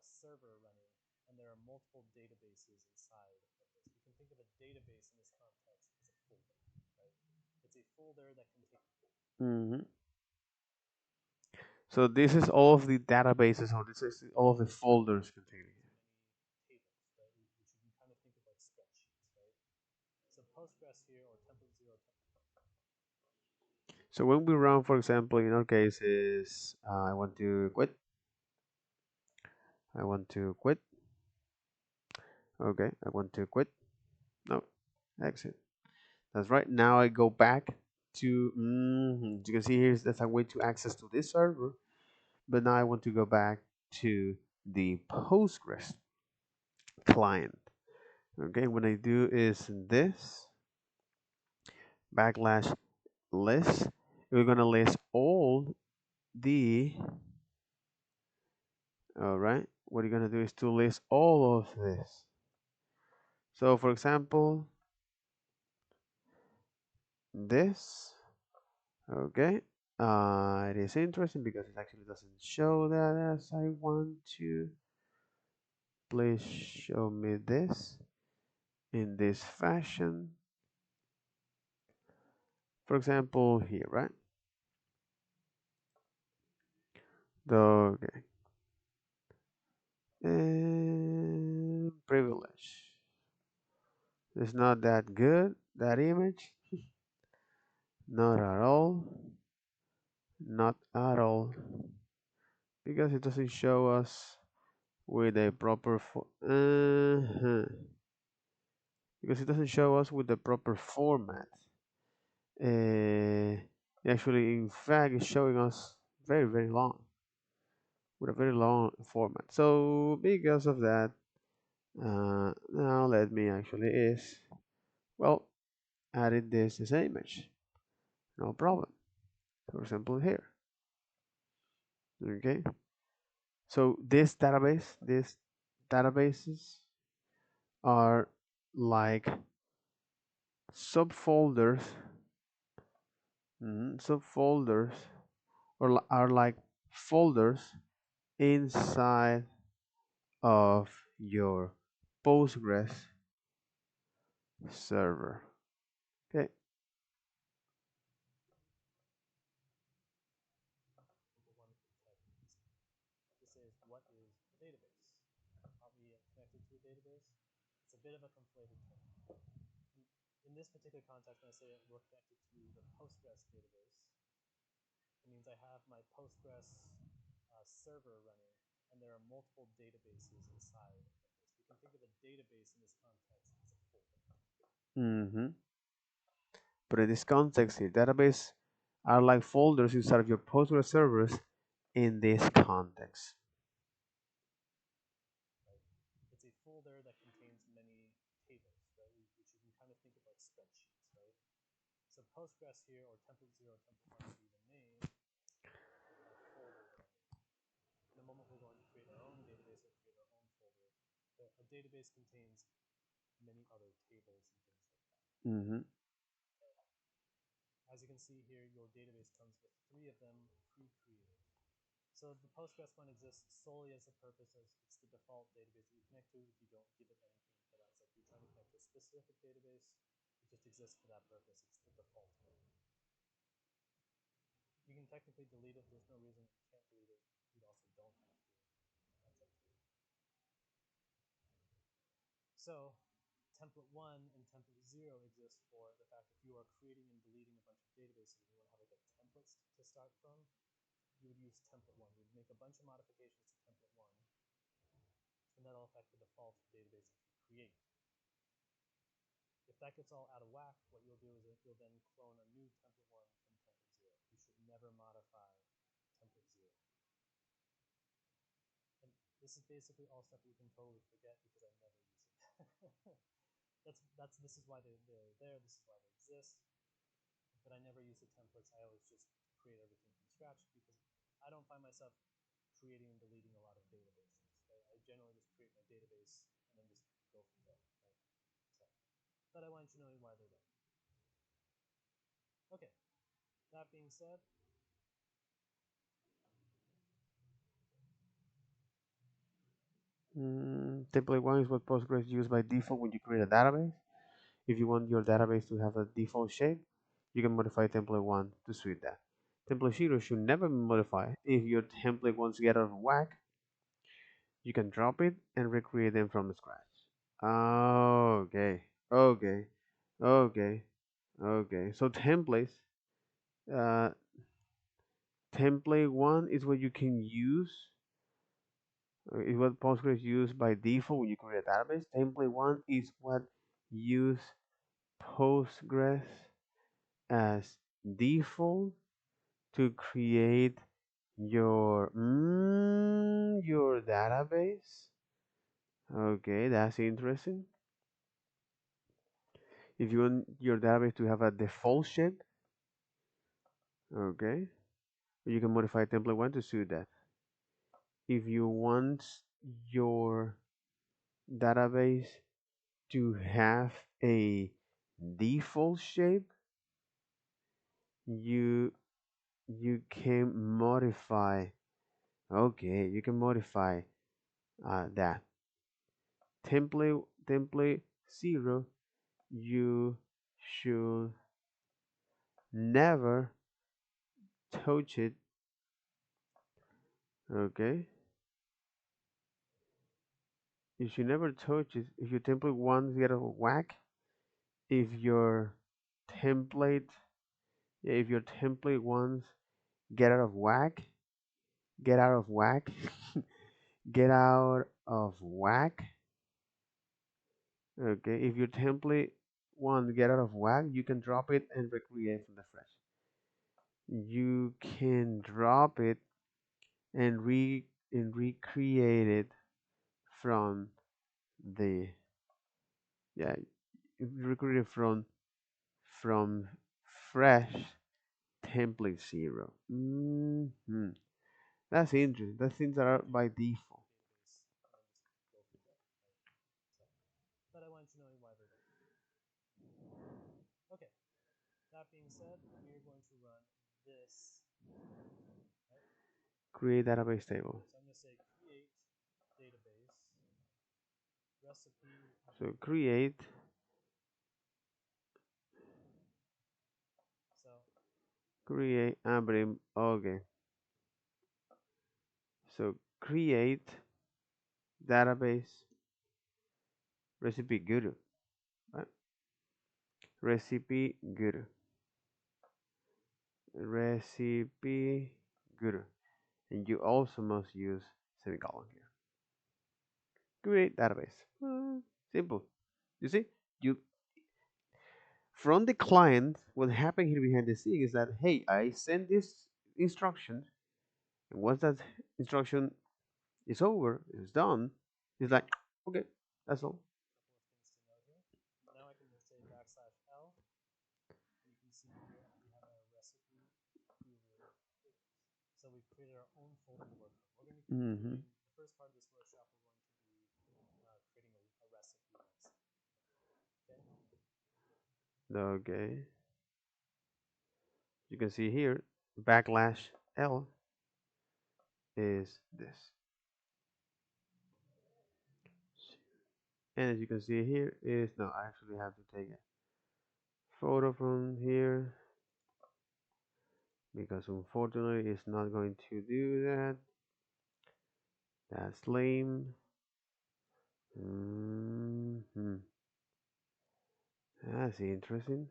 B: server running, and there are multiple databases inside of this. You can think of a database in this context as a folder, right? It's a folder that contains
A: Hmm. So this is all of the databases, or this is all of the folders containing it.
B: many tables, right? Which you can kind of think of like spreadsheets, right? So Postgres here, or template 0,
A: So when we run, for example, in our case is I want to quit. I want to quit. Okay, I want to quit. No, exit. That's right. Now I go back to. You can see here that's a way to access to this server. But now I want to go back to the Postgres client. Okay, what I do is this backslash list. We're gonna list all the. All right. What you're gonna do is to list all of this. So, for example, this. Okay. It is interesting because it actually doesn't show that as I want to. Please show me this in this fashion. For example, here, right? Okay. And privilege. It's not that good, that image. Not at all. Not at all. Because it doesn't show us with a proper because it doesn't show us with the proper format. Actually, in fact, it's showing us very, very long with a very long format. So because of that, now let me actually is well added this as an image. No problem. For example, here. Okay. So these databases are like subfolders, subfolders, or are like folders inside of your Postgres server. Okay.
B: One This is what is a database. Are we connected to a database? It's a bit of a conflated term. In this particular context, when I say we're connected to the Postgres database, it means I have my Postgres server running, and there are multiple databases inside of this. We can think of a database in this context as a folder.
A: Mm-hmm. But in this context here, database are like folders inside of your Postgres servers in this context.
B: Right? It's a folder that contains many tables, right? Which you can kind of think of like spreadsheets, right? So Postgres here, or template 0, template 1 to be the name of my folder that I'm in. In a moment, we're going to create our own database or create our own folder. But a database contains many other tables and things like that.
A: Mm-hmm.
B: As you can see here, your database comes with 3 of them pre-created. So the Postgres one exists solely as a purpose as it's the default database that you connect to. If you don't give it anything for that, it's like you're trying to connect to a specific database, it just exists for that purpose. It's the default one. You can technically delete it. There's no reason you can't delete it. You also don't have to. That's up to you. So template 1 and template 0 exist for the fact if you are creating and deleting a bunch of databases and you want to have like a template to start from, you would use template 1. You would make a bunch of modifications to template 1, and that'll affect the default database that you create. If that gets all out of whack, what you'll do is you'll then clone a new template 1 from template 0. You should never modify template 0. And this is basically all stuff that you can totally forget because I never use it. This is why they're there. This is why they exist. But I never use the templates. I always just create everything from scratch because I don't find myself creating and deleting a lot of databases. Right? I generally just create my database and then just go from there. Right? So, but I wanted you to know why they're there. Okay. That being said,
A: Template 1 is what Postgres uses by default when you create a database. If you want your database to have a default shape, you can modify template 1 to suit that. Template 0 should never be modified. If your template wants to get out of whack, you can drop it and recreate them from scratch. Okay, okay, okay, okay. So templates Uh, template one is what you can use. Is what Postgres use by default when you create a database. Template one is what use Postgres as default to create your database. Okay, that's interesting. If you want your database to have a default shape, okay, you can modify template one to suit that. If you want your database to have a default shape, you you can modify. Okay, you can modify that template zero. You should never touch it. Okay, you should never touch it. If your template one get out of whack, if your template, yeah, if your template ones get out of whack, get out of whack, get out of whack. Okay, if your template one get out of whack, you can drop it and recreate from the fresh. You can drop it and recreate it from the yeah, recreate it from fresh template zero. That's interesting. That's things that are by default.
B: But I wanted to know why we're going. Okay. That being said, we are going to run this command, right?
A: Create database table.
B: So I'm going to say create database recipe.
A: So create.
B: So
A: Create. Okay. So create database recipe guru. Right? Recipe guru. Recipe guru. And you also must use semicolon here. Create database. Simple. You see, you from the client, what happened here behind the scene is that hey, I send this instruction, and once that instruction is over, is done, it's like okay, that's all.
B: a couple of things to note here. Now I can just say \L. You can see here we have our recipe guru tables. So we've created our own folder to work from. We're going to be
A: Mm-hmm.
B: doing the first part of this workshop. We're going to be creating a recipe website. Okay.
A: Okay. You can see here \L is this, and as you can see here is no. I actually have to take a photo from here because unfortunately it's not going to do that. That's lame. That's interesting.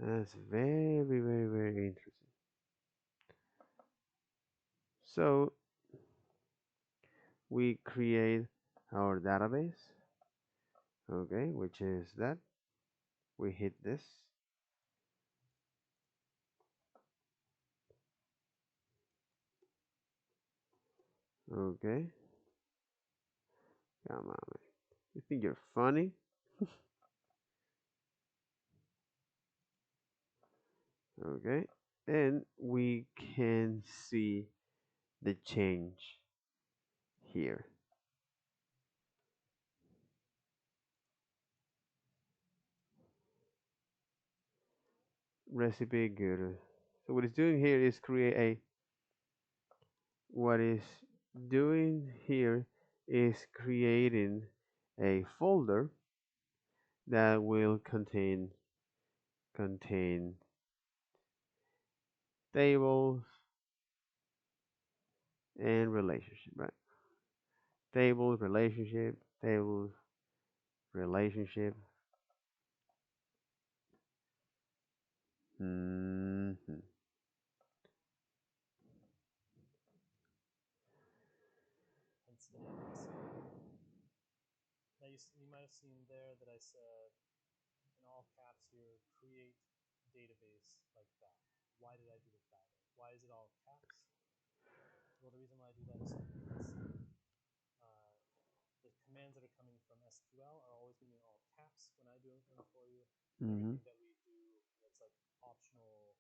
A: That's very interesting. So we create our database, okay, which is that we hit this, okay. Come on, man. You think you're funny? Okay, and we can see the change here. Recipe guru. So what it's doing here is create a what is doing here is creating a folder that will contain tables and relationship, right? Tables, relationship, Mhm.
B: Hence the name SQL. Now you might have seen there that I said in all caps here, create database like that. Why did I do it that way? Why is it all caps? Well, the reason why I do that is so you can see the commands that are coming from SQL are always going to be in all caps when I do them for you. And
A: Mhm.
B: everything that we do that's like optional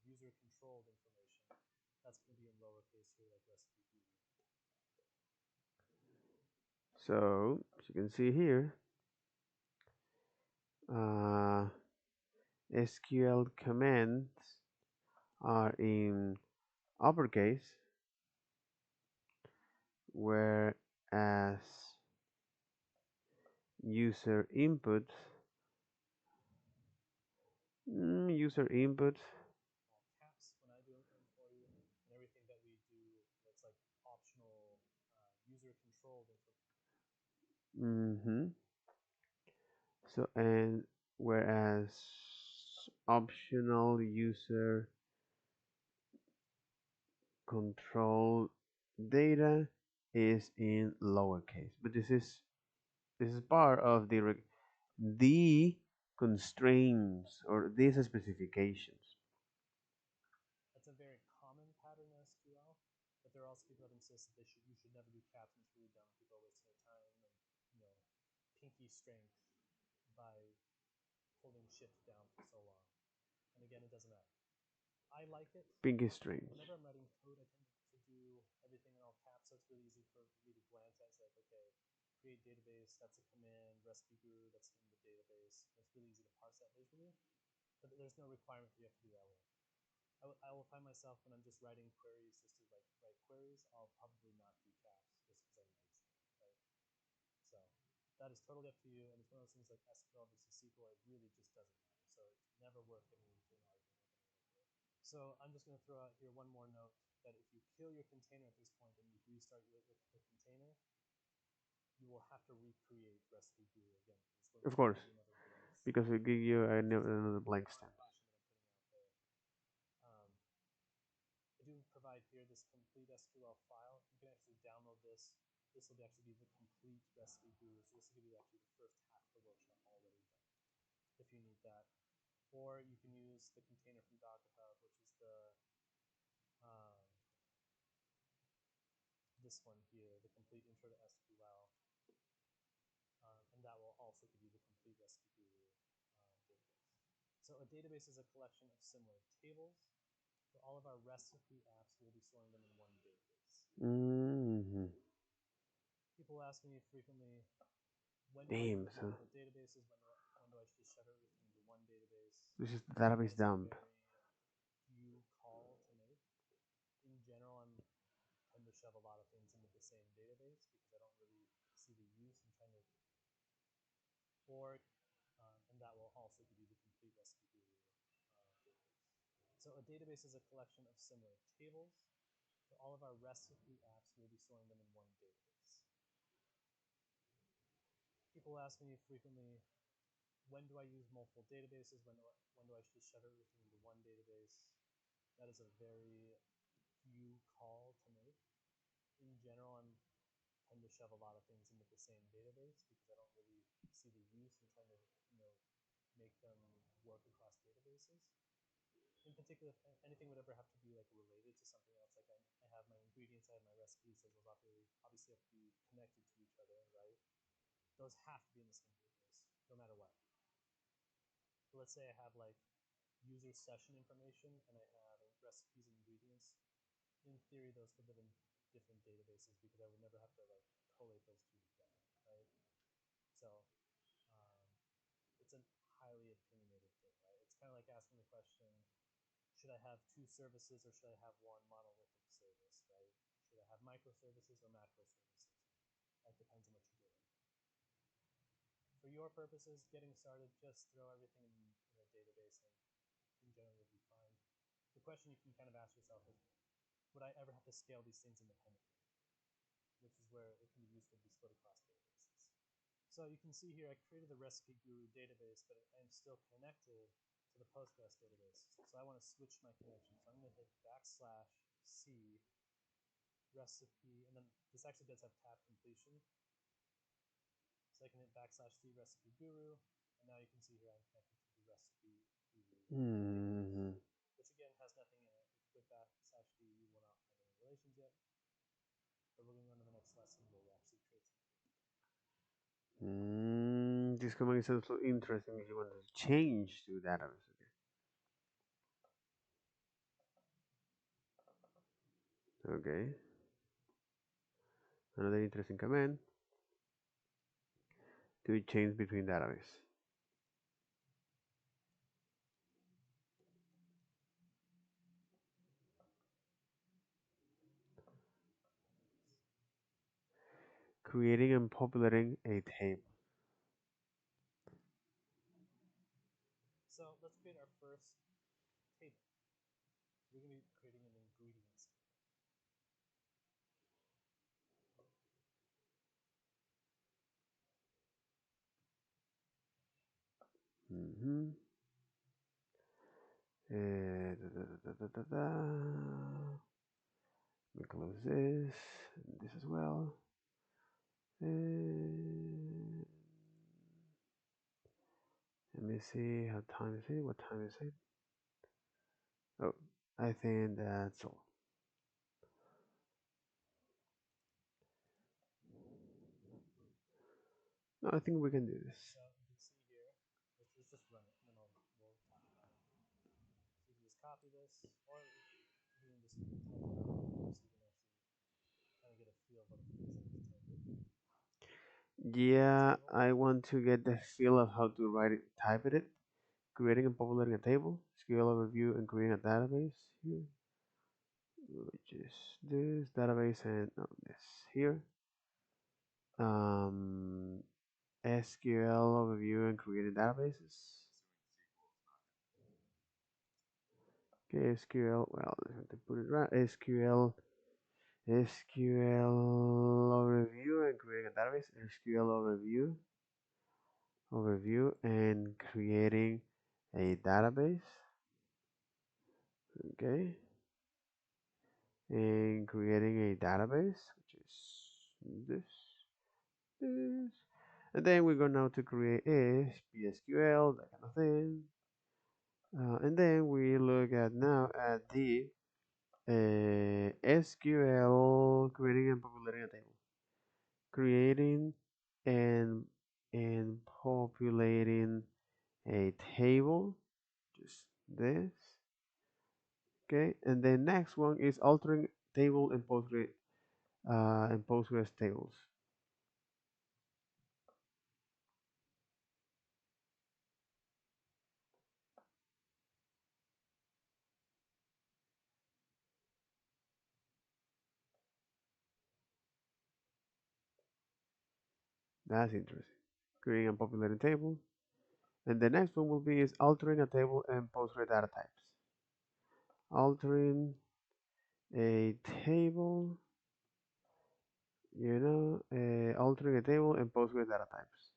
B: user controlled information, that's going to be in lowercase here, like recipe guru.
A: So, as you can see here, SQL commands are in uppercase, whereas user input
B: All caps when I do them for you, and everything that we do that's like optional user controlled information.
A: mhm. So, and whereas optional user control data is in lowercase, but this is part of the constraints or these specifications.
B: That's a very common pattern in SQL, but there are also people that insist that you should never do caps, and it's really dumb. People are wasting their time and pinky strength by holding shift down for so long. And again, it doesn't matter. I like it.
A: Pinky strings.
B: Whenever I'm writing code, I tend to do everything in all caps, so it's really easy for me to glance at. It's like, okay, create database, that's a command, recipe guru, that's in the database. And it's really easy to parse that visually, but there's no requirement for you have to do that way. I will find myself when I'm just writing queries, just to like write queries, I'll probably not do caps just because I'm lazy, right? So that is totally up to you, and it's one of those things like SQL versus SQL. It really just doesn't matter. So it's never worth getting into an argument with anyone over it. So I'm just going to throw out here one more note that if you kill your container at this point and you restart with the container, you will have to recreate recipe guru again. It's going
A: Of
B: to
A: course,
B: give you another blank
A: because we
B: state.
A: give you
B: Just a
A: another blank
B: little
A: state.
B: caution that I'm putting out there. Um, I do provide here this complete SQL file. You can actually download this. This will actually be the complete recipe guru. So this will give you actually the first half of the workshop already done, if you need that. Or you can use the container from Docker Hub, which is um, this one here, the complete intro to SQL, and that will also give you the complete recipe guru database. So a database is a collection of similar tables. For all of our recipe apps, we'll be storing them in one database.
A: Mm-hmm.
B: People ask me frequently, when do I
A: Damn,
B: use
A: so
B: multiple databases? When do I just shut everything into one database?
A: this is the
B: That
A: database
B: is a
A: dump.
B: very few call to make. In general, I tend to shove a lot of things into the same database because I don't really see the use in trying to, or, and that will also give you the complete recipe guru database. So a database is a collection of similar tables. For all of our recipe apps, we'll be storing them in one database. People ask me frequently, when do I use multiple databases? When do I just shove everything into one database? That is a very few call to make. In general, I tend to shove a lot of things into the same database because I don't really see the use in trying to make them work across databases. In particular, if anything would ever have to be like related to something else, like I have my ingredients, I have my recipes, so those obviously have to be connected to each other, right? Those have to be in the same database, no matter what. So let's say I have like user session information and I have recipes and ingredients. In theory, those could live in different databases because I would never have to like collate those two together, right? So um, it's a highly opinionated thing, right? It's kind of like asking the question, should I have two services or should I have one monolithic service, right? Should I have microservices or macro services? That depends on what you're doing. For your purposes, getting started, just throw everything in a database and in general you'll be fine. The question you can kind of ask yourself is, would I ever have to scale these things independently? Which is where it can be useful to be split across databases. So you can see here I created the Recipe Guru database, but I'm still connected to to the Postgres database. So I want to switch my connection. So I'm going to hit \C recipe, and then this actually does have tab completion. So I can hit \C recipe guru, and now you can see here I'm connected to the recipe guru database, which again has nothing in it. With \D you will not find any relations yet. But we're going to go on to the next lesson where we actually create something.
A: This command is also interesting if you want to change to database. Okay. Another interesting command to change between database. Creating and populating a table.
B: So let's create our first table. We're going to be creating an ingredients table.
A: Let me close this as well. Let me see how time is it. What time is it? Oh, I think that's all. No, I think we can do this.
B: So you can see here, let's just run it, and then we'll talk about it. So you can just copy this, or you can just type it out here so you can actually kind of get a feel of what it feels like to type it.
A: Yeah, I want to get the feel of how to write it, type it. Creating and populating a table, SQL overview, and creating a database here, which is this database and this here. SQL overview and creating databases. Okay, SQL. Well, I have to put it right. SQL overview and creating a database. SQL overview and creating a database. Okay, and creating a database, which is this, and then we go now to create a PSQL, that kind of thing, and then we look at now at the SQL creating and populating a table, creating and populating a table, just this. Okay, and the next one is altering table in Postgres tables. That's interesting. Creating and populating table. And the next one will be is altering a table and Postgres data types. Altering a table, altering a table and Postgres data types.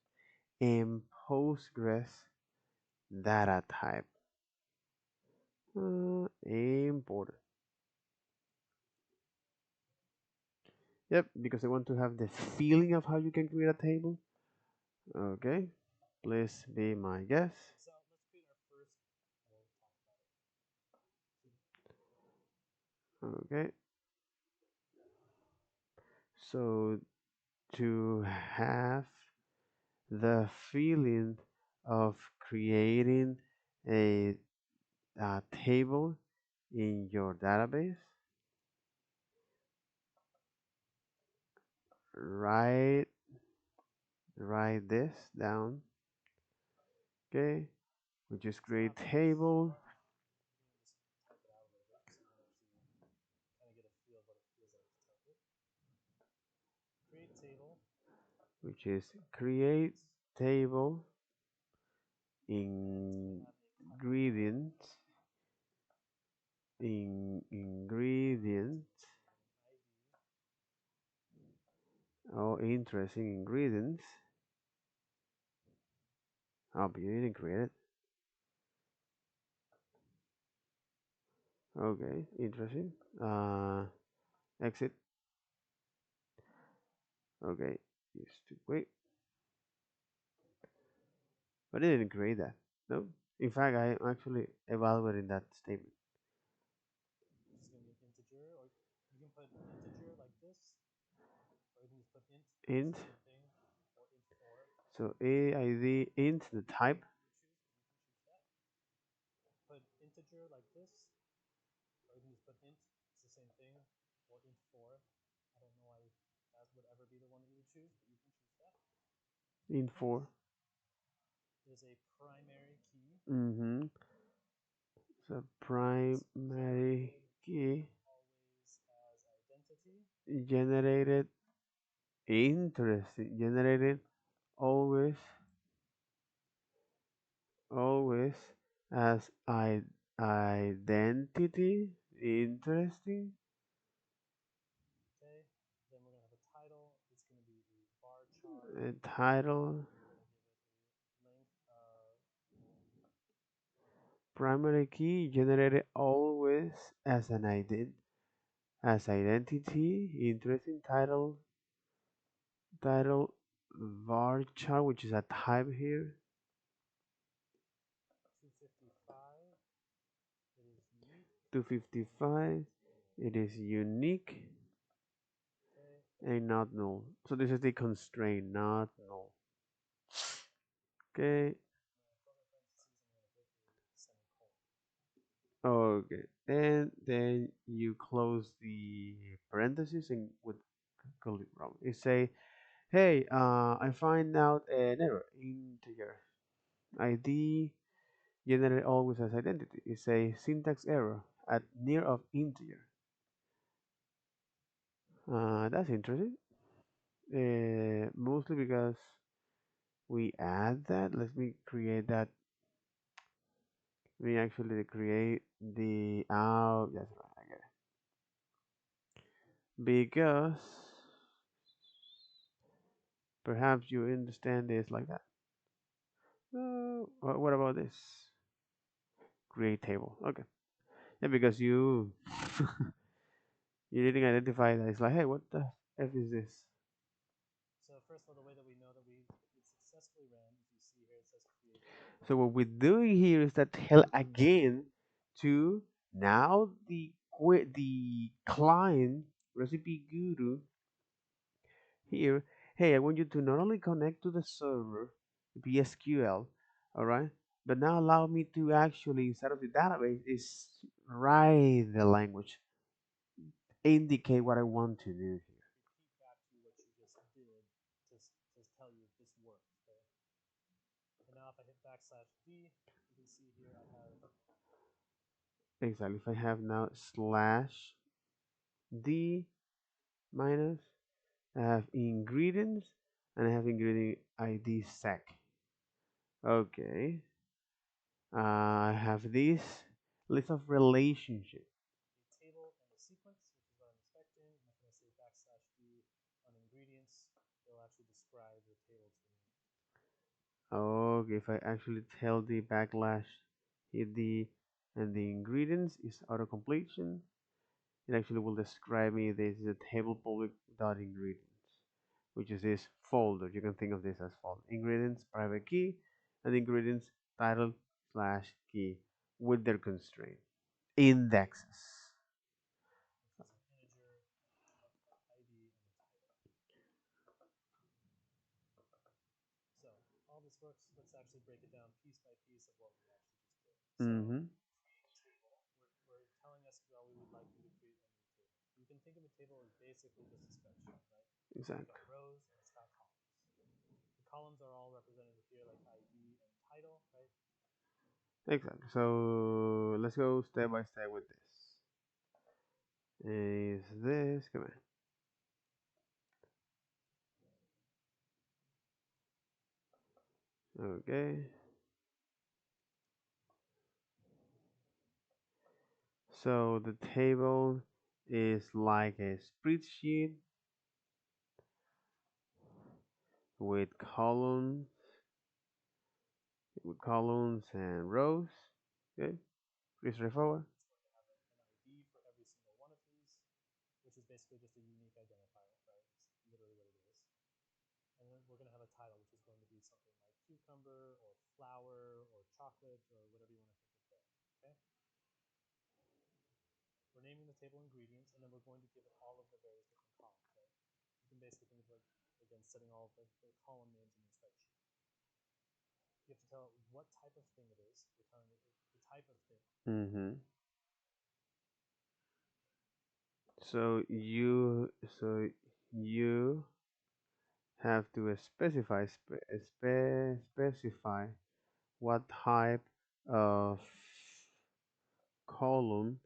A: And Postgres data type. Important. Yep, because I want to have the feeling of how you can create a table. Okay, please be my guest.
B: So let's create our first, and we'll talk about it.
A: Okay, so to have the feeling of creating a, table in your database, write this down. Okay, we just create table,
B: You can just type it out a little bit so you can actually kind of get a feel of what it feels like to type it. Create table.
A: which is create table ingredients ingredients. Oh, interesting ingredients. Oh, but you didn't create it. Okay, interesting. Exit. Okay, used to wait, but it didn't create that. No. In fact, I am actually evaluating that statement.
B: Which is going to be an integer, or you can put integer like this, or you can just put int, it's
A: Int.
B: the same thing, or int4.
A: So aid int the type.
B: You can choose that. Put integer like this, or you can just put int, it's the same thing, or int4. I don't know why that would ever be the one that you would choose, but you can choose that.
A: Int
B: Next,
A: 4.
B: there's a primary key.
A: Mm-hmm. So
B: It's
A: primary key
B: always as identity.
A: generated. Interesting. Generated always always as identity. Interesting.
B: Okay. Then we're going to have a title. It's going to be a bar chart.
A: Title.
B: We're going to give it a length of
A: Primary key generated always as an identity. Interesting. Title varchar, which is a type here.
B: 255. It is unique.
A: 255. It is unique
B: Okay.
A: and not null. So this is the constraint, not null. Okay. Okay. And then you close the parentheses and with curly bracket. You say, hey, I find out an error integer ID generate always as identity. You say syntax error at near of integer. That's interesting. Mostly because we add that. Let me create that. We actually create the yes, right, I get it. Because perhaps you understand this like that. What about this? Create table. Okay. Yeah, because you you didn't identify that. It's like, hey, what the f is this?
B: So first of all, the way that we know that it successfully ran, as you see here, it says create table.
A: So what we're doing here is that tell again to now the client recipe guru here. Hey, I want you to not only connect to the server, PSQL, all right, but now allow me to actually instead of the database is write the language, indicate what I want to do here.
B: Repeat back to you what you just did to tell you if this works. Okay. And now if I hit \d, you can see here I have
A: Exactly. If I have now slash d minus, I have ingredients and I have ingredient ID sec. Okay. I have this list of relationship.
B: a table and a sequence, which is what I'm expecting. And if I say \d on ingredients, it'll actually describe the table to me.
A: Okay, if I actually tell the backlash hit the and the ingredients is auto completion, it actually will describe me this is a table public dot ingredients, which is this folder. You can think of this as folder ingredients private key and ingredients title slash key with their constraint indexes.
B: Which is an integer, ID, and a title. So all this works. Let's actually break it down piece by piece of what we actually just did. So
A: Mm-hmm.
B: create table, we're telling SQL we would like you to create a new table. You can think of a table as basically just a spreadsheet, right?
A: Exactly.
B: It's got rows and it's got columns. The columns are all represented here like ID and title, right?
A: Exactly. So let's go step by step with this. Is this come on? Okay. So the table is like a spreadsheet with columns and rows. Okay, pretty straightforward.
B: we're going to have a title which is going to be something like cucumber or flower or chocolate or whatever you want to think of there. Okay. We're naming the table ingredients, and then we're going to give it all of the various different columns, right? You can basically think of like, again, setting all of the column names in your spreadsheet. You have to tell it what type of thing it is. We're telling it the type of thing.
A: Mm-hmm. So you have to specify what type of column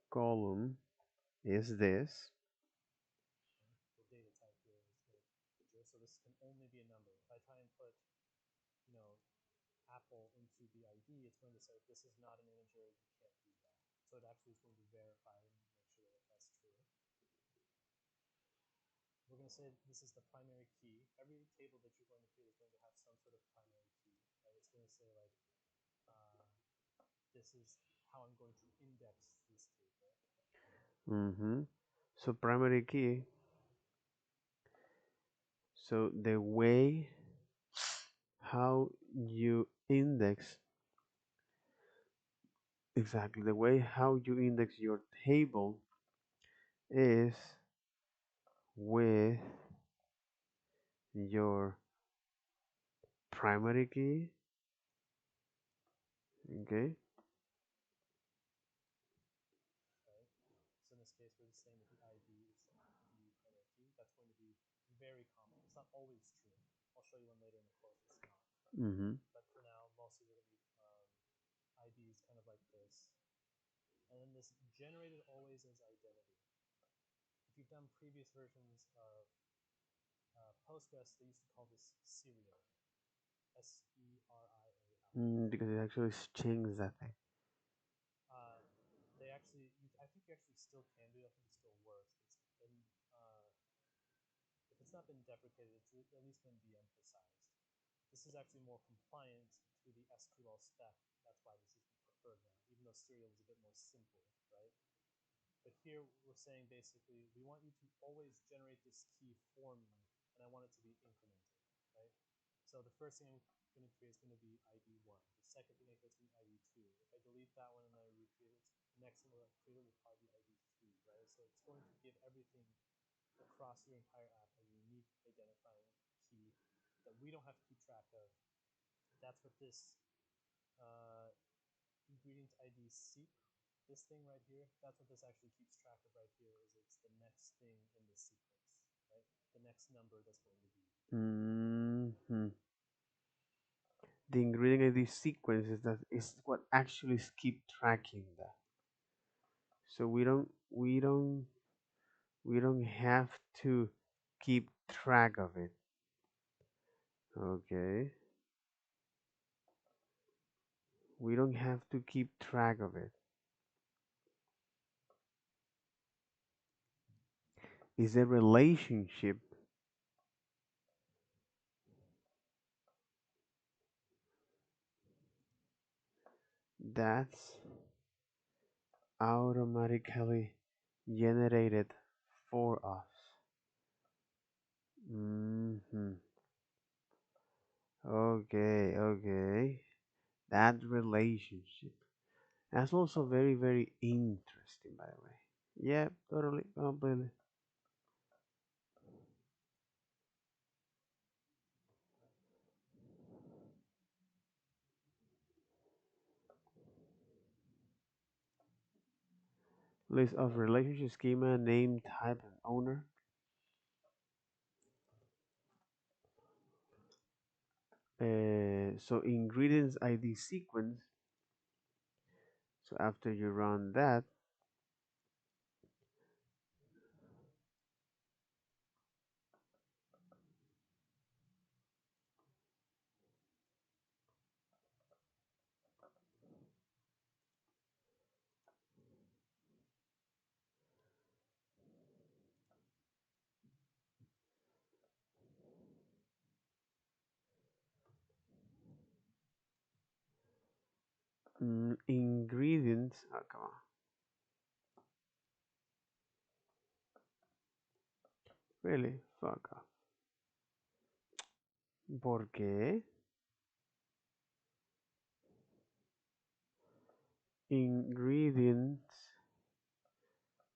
A: column is this.
B: The data type here is the integer, so this can only be a number. If I try and put, Apple into the ID, it's going to say this is not an integer, you can't do that. So it actually is going to verify and make sure that that's true. We're going to say this is the primary key. Every table that you're going to create is going to have some sort of primary key. Right? It's going to say like, this is how I'm going to index this table.
A: Mm-hmm. So primary key. So the way how you index exactly the way how you index your table is with your primary key. Okay.
B: Right? So in this case, we're just saying that the ID is the primary key. That's going to be very common. It's not always true. I'll show you one later in the course. It's not.
A: Mm-hmm.
B: But for now, mostly we're going to be IDs kind of like this. And then this generated always as identity. If you've done previous versions of Postgres, they used to call this serial. SERIAL.
A: Because it actually changes that thing.
B: They actually, I think you actually still can do it. I think it still works. If it's not been deprecated, it's at least been de-emphasized. This is actually more compliant to the SQL spec. That's why this is preferred now, even though serial is a bit more simple, right? But here we're saying basically we want you to always generate this key for me, and I want it to be incremented, right? So the first thing I'm going to create is going to be ID 1. The second thing I create is going to be ID 2. If I delete that one and I recreate it, the next thing I'll create will probably be ID 3, right? So it's going to give everything across your entire app a unique identifying key that we don't have to keep track of. That's what this ingredient ID seek, this thing right here, that's what this actually keeps track of right here, is it's the next thing in the sequence, right? The next number that's going to be.
A: Mm-hmm. The ingredient ID sequence is what actually keep tracking that. So we don't have to keep track of it. Okay. We don't have to keep track of it. Is a relationship that's automatically generated for us. Mm-hmm. Okay. That relationship. That's also very, very interesting, by the way. Yeah, totally, completely. List of relationship schema, name, type, and owner. So ingredients ID sequence. So after you run that, ingredients. Oh, come on. Really? Fuck off. ¿Por qué? Ingredients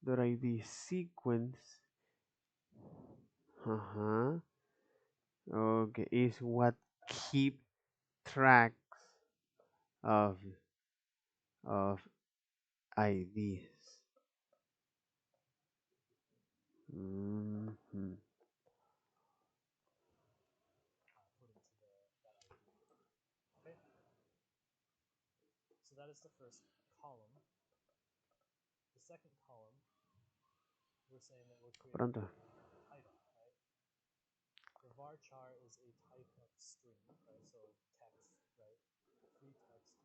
A: .id sequence. Uh-huh. Okay, is what keep tracks of of IDs. Mhm.
B: put into that ID. Okay, so that is the first column. The second column, we're saying that we're creating
A: Pronto.
B: a title, right? The varchar is a type of string, right? So text, right? Free text.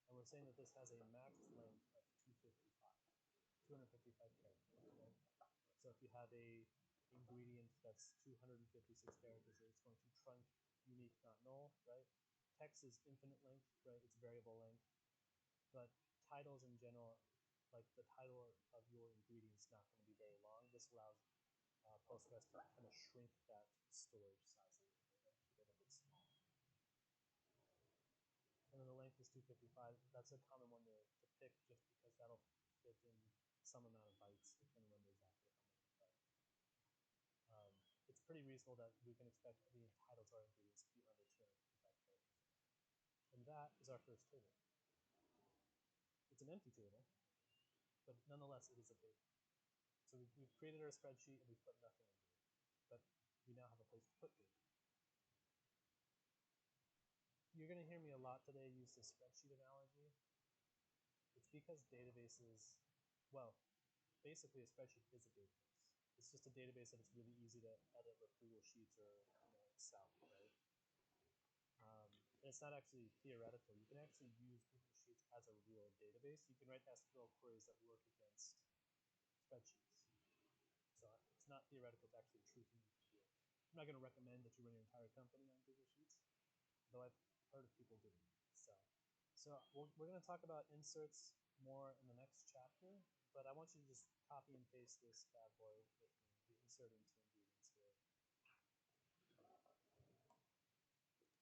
B: And we're saying that this has a max length of 255 characters, right? So if you have a ingredient that's 256 characters, it's going to trunc unique, not null, right? Text is infinite length, right? It's variable length. But titles in general, like the title of your ingredient is not going to be very long. This allows Postgres to kind of shrink that storage size a little bit, right? To get a bit small. And then the length is 255. That's a common one to pick just because that'll fit in some amount of bytes, depending on exactly how many. But it's pretty reasonable that we can expect the titles of our ingredients to be under 255 characters. And that is our first table. It's an empty table, but nonetheless, it is a table. So we've created our spreadsheet and we've put nothing into it. But we now have a place to put data. You're going to hear me a lot today use the spreadsheet analogy. It's because databases, well, basically a spreadsheet is a database. It's just a database that it's really easy to edit with Google Sheets or Excel, right? And it's not actually theoretical. You can actually use Google Sheets as a real database. You can write SQL queries that work against spreadsheets. So it's not theoretical, it's actually a true thing you can do. I'm not going to recommend that you run your entire company on Google Sheets, though I've heard of people doing it. So we're going to talk about inserts more in the next chapter, but I want you to just copy and paste this bad boy with me, the insert into ingredients here,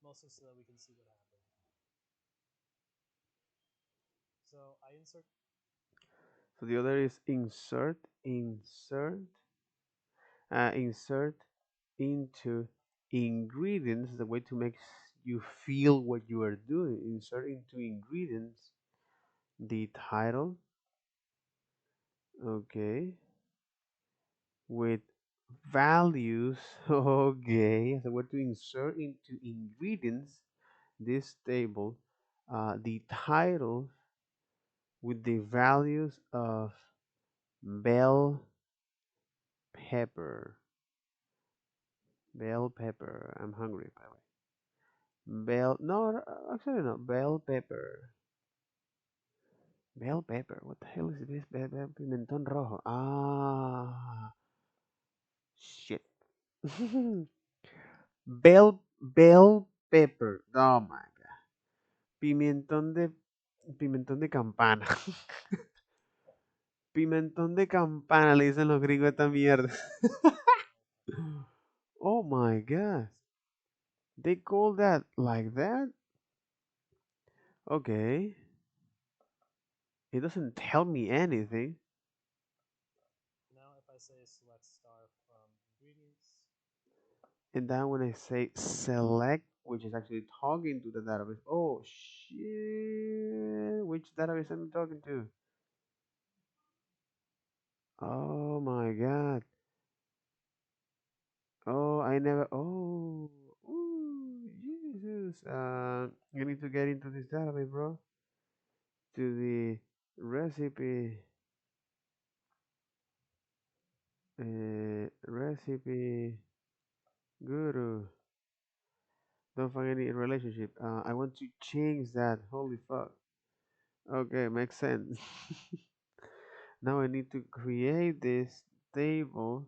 B: mostly so that we can see what happened. So I insert.
A: So the other is insert into ingredients, the way to make you feel what you are doing. Insert into ingredients the title, okay, with values, okay. So we're to insert into ingredients this table the title with the values of bell pepper. Bell pepper. I'm hungry, by the way. Bell, no, actually no. Bell pepper. Bell pepper. What the hell is this? Pimentón rojo. Ah, shit. Bell pepper. Oh my god. Pimentón de pimentón de campana. Pimentón de campana le dicen los gringos a esta mierda. Oh my god. They call that like that? Okay. It doesn't tell me anything.
B: Now if I say select star from ingredients,
A: And then when I say select, which is actually talking to the database, oh shit, which database am I talking to? Oh my god. Oh, I never, oh, ooh, Jesus. You need to get into this database, bro. To the recipe, recipe guru. Don't find any relationship. I want to change that. Holy fuck. Okay, makes sense. Now I need to create this table.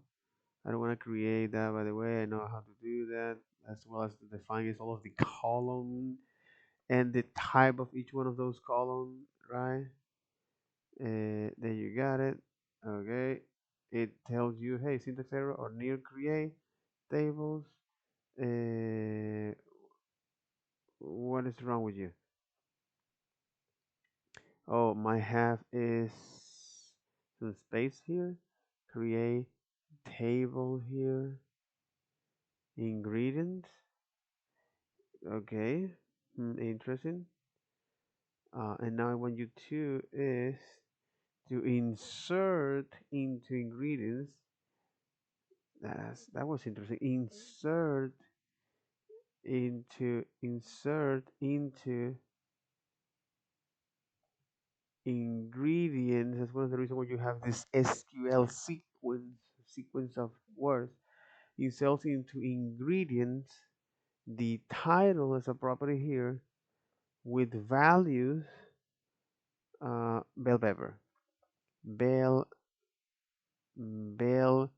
A: I don't want to create that, by the way. I know how to do that, as well as to define all of the column and the type of each one of those columns, right? There you got it. Okay. It tells you, hey, syntax error or near create tables. What is wrong with you? Oh, my have is some space here. Create table here. Ingredients. Okay. Interesting. And now I want you to is to insert into ingredients. That was interesting. Insert into ingredients. That's one of the reasons why you have this SQL sequence of words. Insert into ingredients the title as a property here with values bell pepper, bell bell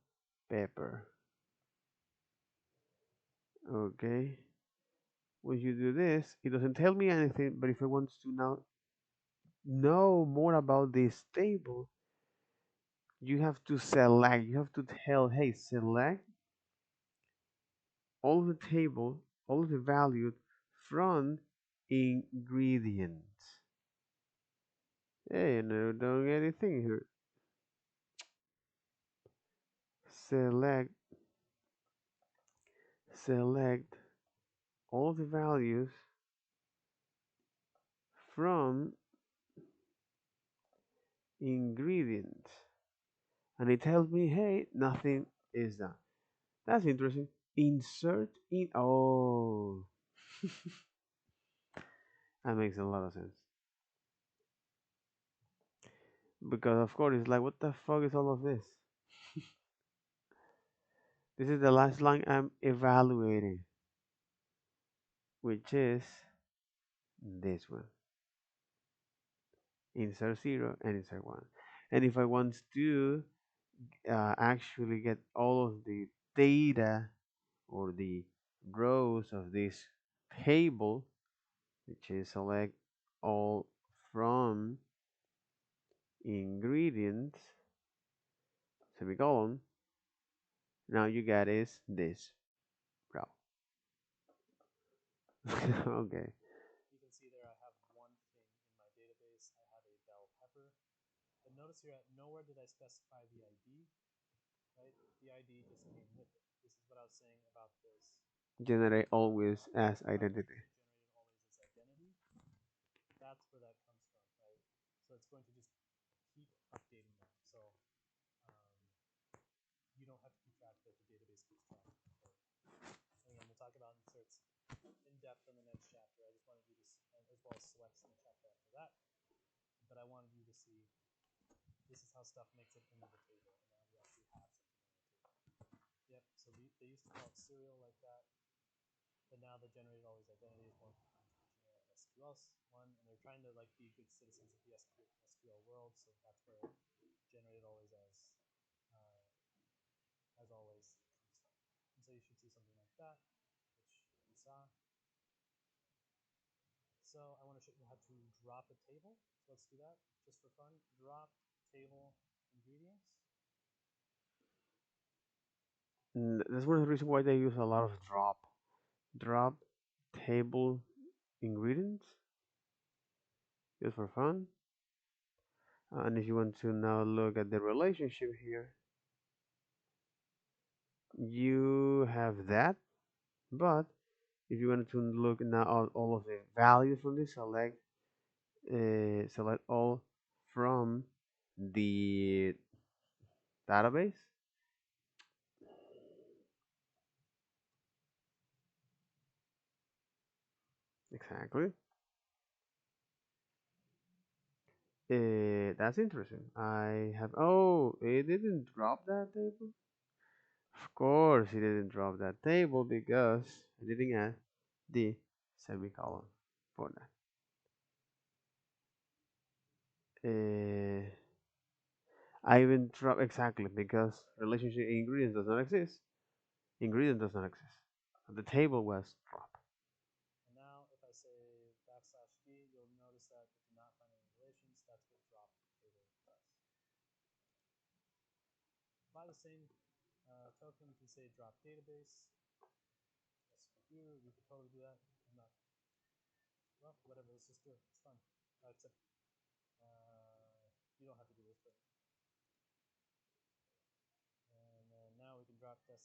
A: pepper. Okay. When you do this, it doesn't tell me anything, but if I want to now know more about this table, you have to select, you have to tell, hey, select all the table, all the values from ingredients. Hey, no, don't get anything here. Select, select all the values from ingredients. And it tells me, hey, nothing is done. That's interesting. Insert in. Oh, that makes a lot of sense. Because, of course, it's like, what the fuck is all of this? This is the last line I'm evaluating, which is this one. Insert 0 and insert 1. And if I want to actually get all of the data or the rows of this table, which is select all from ingredients, semicolon, now you get is this row. Okay.
B: You can see there I have one thing in my database. I have a bell pepper. But notice here, nowhere did I specify the ID, right? The ID just came with it. This is what I was saying about this.
A: Generate always as identity.
B: Generated always as identity. That's where that comes from, right? So it's going to just keep updating that. So um, you don't have to keep track, but the database keeps track. Right? And again, we'll talk about inserts in depth in the next chapter. I just wanted you to, as well as selects in the chapter after that. But I wanted you to see this is how stuff makes it into the table, and now we actually have something on the table. Yep. So they used to call it serial like that, but now the generated always identity is more generic SQL one, and they're trying to like be good citizens of the SQL world. So that's where generated always as always comes from. And so you should see something like that, which you saw. So I want to show you how to drop a table. So let's do that just for fun. Drop table ingredients.
A: That's one of the reasons why they use a lot of drop table ingredients just for fun. And if you want to now look at the relationship here, you have that. But if you want to look now at all of the values from this, select all from the database. Exactly. That's interesting. I have. Oh, it didn't drop that table. Of course, it didn't drop that table because I didn't add the semicolon for that. I even drop exactly because relationship ingredients does not exist. Ingredient does not exist. The table was dropped.
B: And now if I say \d, you'll notice that it did not find any relations. That's what drop table does. By the same token, you can say drop database. Yes, we do. We could totally do that. I'm not Well, whatever. Let's just do it. It's fun. Except you don't have to do this, but and then now we can drop this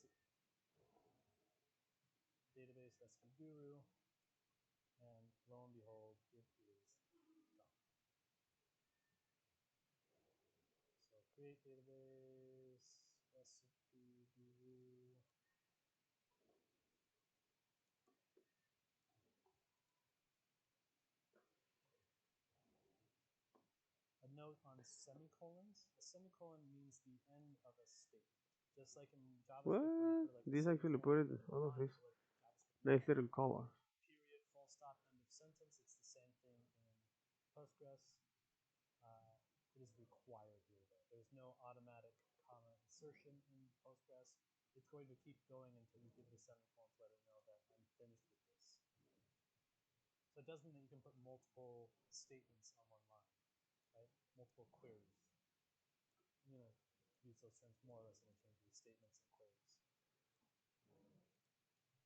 B: database recipe guru, and lo and behold, it is done. So create database recipe guru. A note on semicolons. A semicolon means the end of a statement. Just like in JavaScript, where you
A: What?
B: put like a
A: This actually
B: semicolon
A: put
B: at
A: it
B: the end of a
A: all of
B: line,
A: this
B: or like JavaScript
A: nice
B: nothing,
A: little color.
B: period, full stop, end of sentence. It's the same thing in Postgres. It is required here, though. There's no automatic comma insertion in Postgres. It's going to keep going until you give it a semicolon to let it know that I'm finished with this. So it does mean that you can put multiple statements on one line, right? Multiple queries. I'm going to use those terms more or less interchangeably, statements and queries.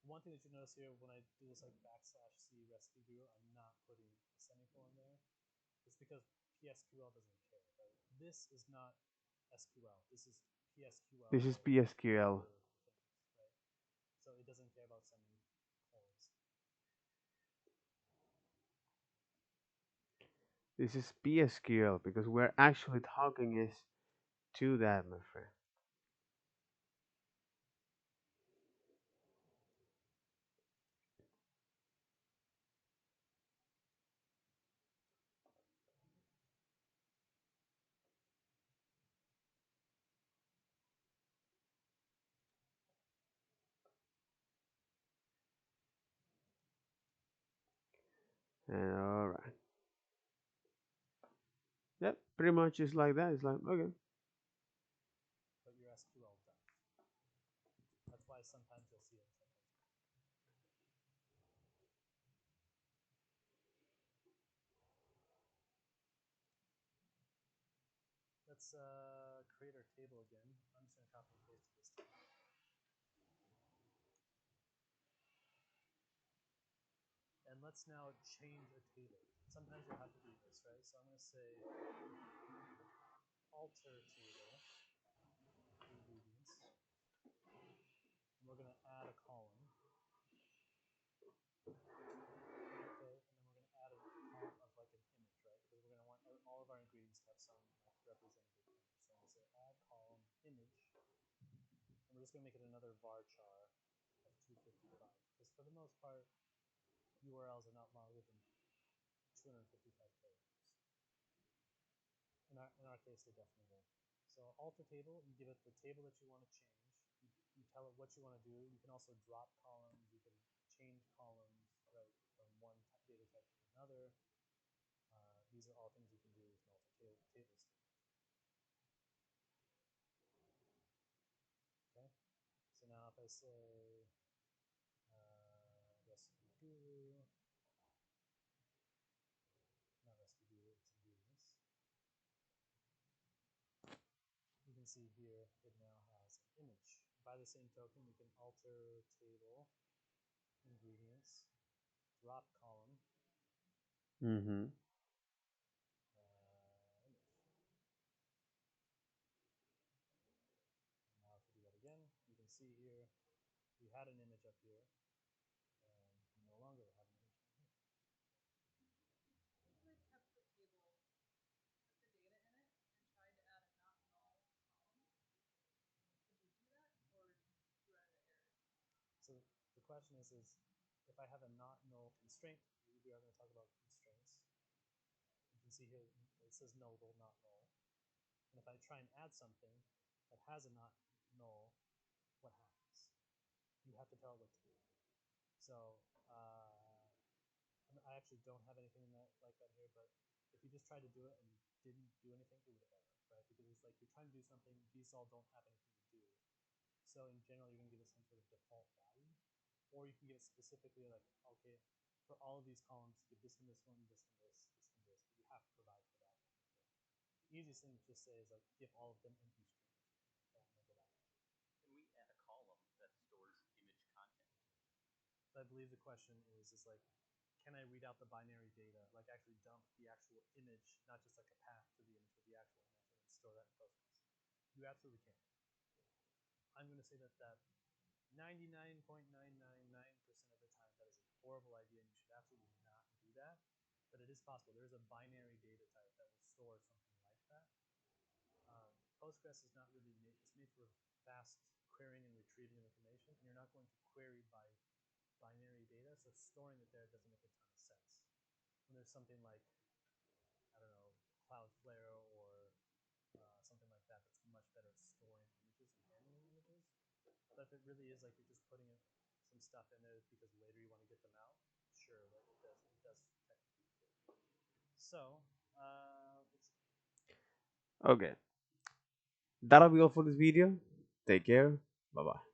B: One thing that you notice here when I do this like \c recipe guru, I'm not putting a semicolon there. It's because PSQL doesn't care, right? This is not SQL. This is PSQL
A: This is
B: with
A: PSQL.
B: other things, right? So it doesn't care about semicolons.
A: This is PSQL because we're actually talking is to that, my friend. And all right. Yep, pretty much just like that. It's like, okay.
B: But your SQL does. That's why sometimes you'll see it, sometimes not. Let's create our table again. I'm just going to copy and paste it this time. And let's now change a table. Sometimes you'll have to do this, right? So I'm going to say alter table ingredients. And we're going to add a column. Okay, and then we're going to add a column of like an image, right? Because we're going to want all of our ingredients to have some like representative image. So I'm going to say add column image. And we're just going to make it another varchar of 255. Because for the most part, URLs are not longer than 255 characters. In our case, they definitely won't. So alter table, you give it the table that you want to change. You tell it what you want to do. You can also drop columns. You can change columns, right, from one data type to another. These are all things you can do with an alter table statement. Okay. So now if I say recipe guru, not recipe guru, it's ingredients. You can see here it now has an image. By the same token, we can alter table ingredients, drop column,
A: Mm-hmm.
B: image. And now if we do that again, you can see here we had an image up here, and we no longer have an image down here.
C: If I kept the table, put the data in it, and tried to add a not null column, could you do that, or do I have an error?
B: So the question is if I have a not null constraint, we are going to talk about constraints. You can see here it says nullable, not null. And if I try and add something that has a not null, what happens? You have to tell it what to do. So I actually don't have anything in that like that here, but if you just tried to do it and didn't do anything, it would error, right? Because it's like you're trying to do something, these all don't have anything to do. So in general, you're going to give it some sort of default value, or you can give it specifically like, okay, for all of these columns, give this one, this one, this one, this one, this. But you have to provide for that one as well. The easiest thing to just say is like give all of them empty strings or something like that, and then go back.
D: Can we add a column that stores image content?
B: So I believe the question is like, can I read out the binary data, like actually dump the actual image, not just like a path to the image, but the actual image, and then store that in Postgres? You absolutely can. I'm going to say that 99.999% of the time that is a horrible idea, and you should absolutely not do that. But it is possible. There is a binary data type that will store something like that. Postgres is not really made. It's made for fast querying and retrieving of information, and you're not going to query by binary data, so storing it there doesn't make a ton of sense. When there's something like, I don't know, Cloudflare or something like that that's much better at storing images and handling images. But if it really is like you're just putting some stuff in there because later you want to get them out, sure, that it does technically fit. So,
A: Okay, that'll be all for this video. Take care. Bye bye.